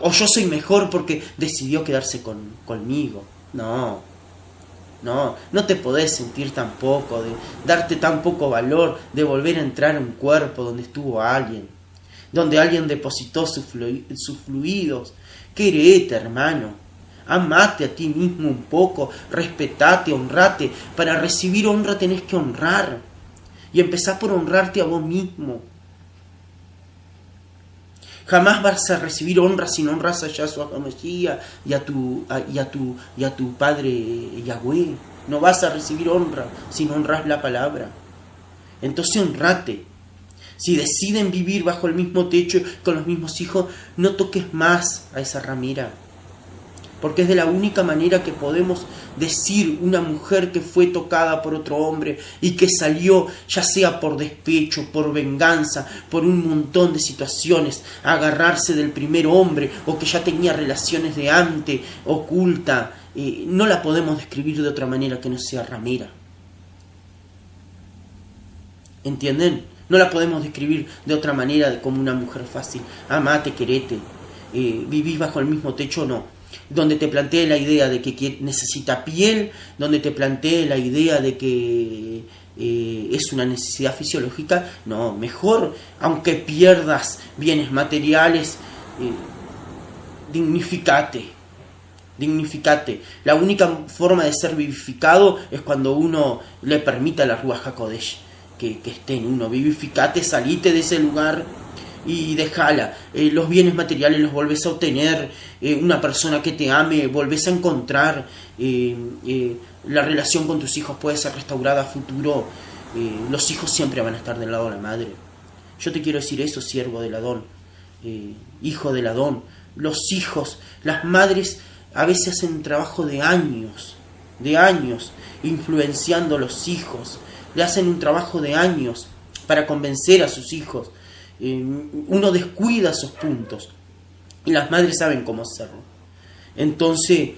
O yo soy mejor porque decidió quedarse conmigo. No te podés sentir tan poco, de darte tan poco valor, de volver a entrar a un cuerpo donde estuvo alguien, donde alguien depositó sus fluidos. Querete, hermano, amate a ti mismo un poco, respetate, honrate. Para recibir honra tenés que honrar, y empezá por honrarte a vos mismo. Jamás vas a recibir honra si no honras a Yahshua HaMashiach y a tu Padre Yahweh. No vas a recibir honra si no honras la palabra. Entonces honrate. Si deciden vivir bajo el mismo techo con los mismos hijos, no toques más a esa ramera. Porque es de la única manera que podemos decir una mujer que fue tocada por otro hombre y que salió, ya sea por despecho, por venganza, por un montón de situaciones, a agarrarse del primer hombre, o que ya tenía relaciones de antes, oculta. No la podemos describir de otra manera que no sea ramera. ¿Entienden? No la podemos describir de otra manera como una mujer fácil. Amate, querete. Vivís bajo el mismo techo, no. Donde te plantee la idea de que necesita piel, donde te plantee la idea de que es una necesidad fisiológica, no, mejor, aunque pierdas bienes materiales, dignificate. La única forma de ser vivificado es cuando uno le permita a la Ruach HaKodesh que esté en uno. Vivificate, salite de ese lugar y déjala. Los bienes materiales los volvés a obtener, una persona que te ame volvés a encontrar, la relación con tus hijos puede ser restaurada a futuro. Los hijos siempre van a estar del lado de la madre. Yo te quiero decir eso, siervo del Adón, hijo del Adón. Los hijos, las madres a veces hacen un trabajo de años, influenciando a los hijos. Le hacen un trabajo de años para convencer a sus hijos. Uno descuida esos puntos y las madres saben cómo hacerlo. Entonces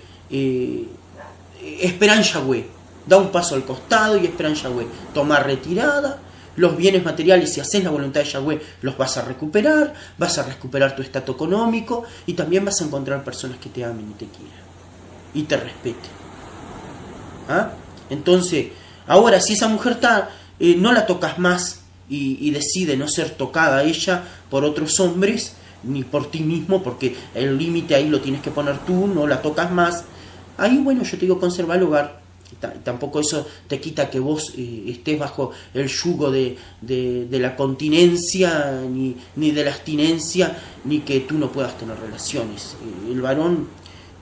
esperan Yahweh, da un paso al costado y esperan Yahweh, toma retirada. Los bienes materiales, si haces la voluntad de Yahweh, los vas a recuperar tu estatus económico, y también vas a encontrar personas que te amen y te quieran y te respeten. Entonces, ahora si esa mujer no la tocas más y decide no ser tocada ella por otros hombres, ni por ti mismo, porque el límite ahí lo tienes que poner tú, no la tocas más, ahí bueno, yo te digo, conserva el hogar. Tampoco eso te quita que vos estés bajo el yugo de la continencia, ni de la abstinencia, ni que tú no puedas tener relaciones. El varón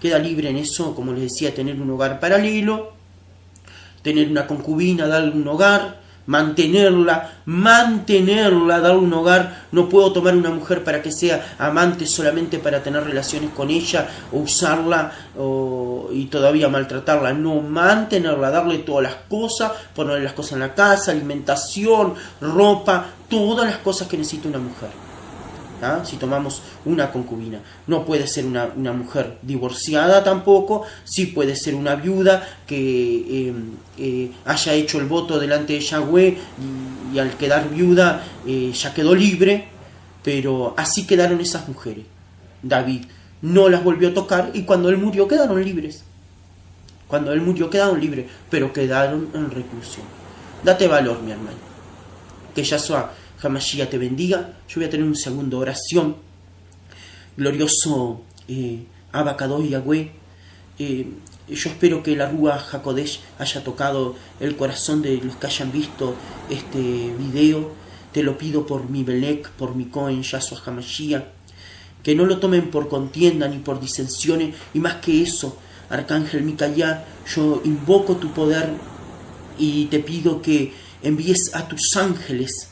queda libre en eso, como les decía, tener un hogar paralelo, tener una concubina, darle un hogar, mantenerla, darle un hogar. No puedo tomar una mujer para que sea amante solamente para tener relaciones con ella, o usarla y todavía maltratarla. No, mantenerla, darle todas las cosas, ponerle las cosas en la casa, alimentación, ropa, todas las cosas que necesita una mujer. Si tomamos una concubina, no puede ser una mujer divorciada tampoco. Sí puede ser una viuda que haya hecho el voto delante de Yahweh y al quedar viuda ya quedó libre, pero así quedaron esas mujeres. David no las volvió a tocar y cuando él murió quedaron libres. Pero quedaron en reclusión. Date valor, mi hermano. Que Yahshua HaMashiach te bendiga. Yo voy a tener una segunda oración. Glorioso Abacadosh Yahweh. Yo espero que la Ruach HaKodesh haya tocado el corazón de los que hayan visto este video. te lo pido por mi Melech, por mi Cohen, Yahshua HaMashiach, que no lo tomen por contienda ni por disensiones, y más que eso, Arcángel Micaía, yo invoco tu poder y te pido que envíes a tus ángeles,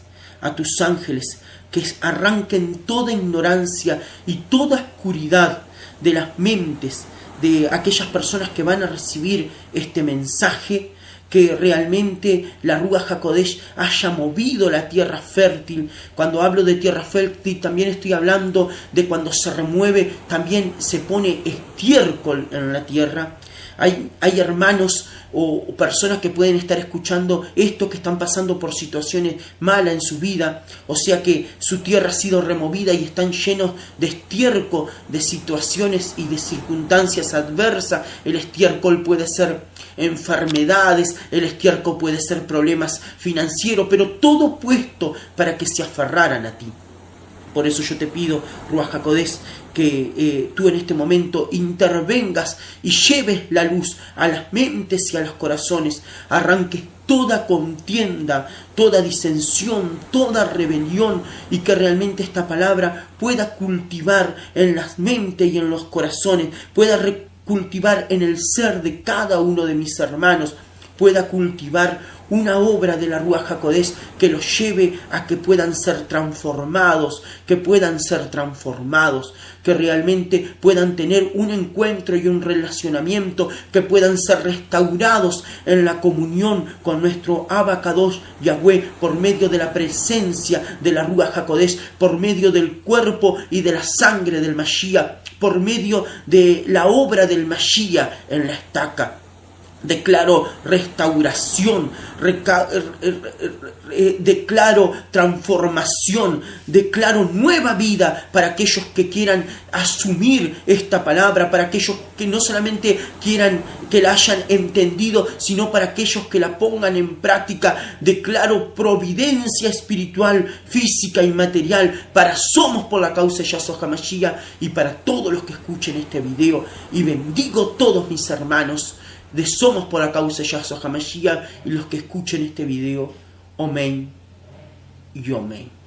que arranquen toda ignorancia y toda oscuridad de las mentes de aquellas personas que van a recibir este mensaje, que realmente la Ruach HaKodesh haya movido la tierra fértil. Cuando hablo de tierra fértil también estoy hablando de cuando se remueve, también se pone estiércol en la tierra. Hay hermanos o personas que pueden estar escuchando esto, que están pasando por situaciones malas en su vida, o sea que su tierra ha sido removida y están llenos de estiércol, de situaciones y de circunstancias adversas. El estiércol puede ser enfermedades, el estiércol puede ser problemas financieros, pero todo puesto para que se aferraran a ti. Por eso yo te pido, Ruach HaKodesh, que tú en este momento intervengas y lleves la luz a las mentes y a los corazones, arranques toda contienda, toda disensión, toda rebelión, y que realmente esta palabra pueda cultivar en las mentes y en los corazones, pueda cultivar en el ser de cada uno de mis hermanos, pueda cultivar una obra de la Ruach HaKodesh que los lleve a que puedan ser transformados, que realmente puedan tener un encuentro y un relacionamiento, que puedan ser restaurados en la comunión con nuestro Abba Kadosh Yahweh, por medio de la presencia de la Ruach HaKodesh, por medio del cuerpo y de la sangre del Mashiach, por medio de la obra del Mashiach en la estaca. Declaro restauración, declaro transformación, declaro nueva vida para aquellos que quieran asumir esta palabra, para aquellos que no solamente quieran que la hayan entendido, sino para aquellos que la pongan en práctica. Declaro providencia espiritual, física y material para Somos por la Causa de Yahshua HaMashiach y para todos los que escuchen este video, y bendigo todos mis hermanos de Somos por la Causa de Yahshua HaMashiach y los que escuchen este video. Amén y amén.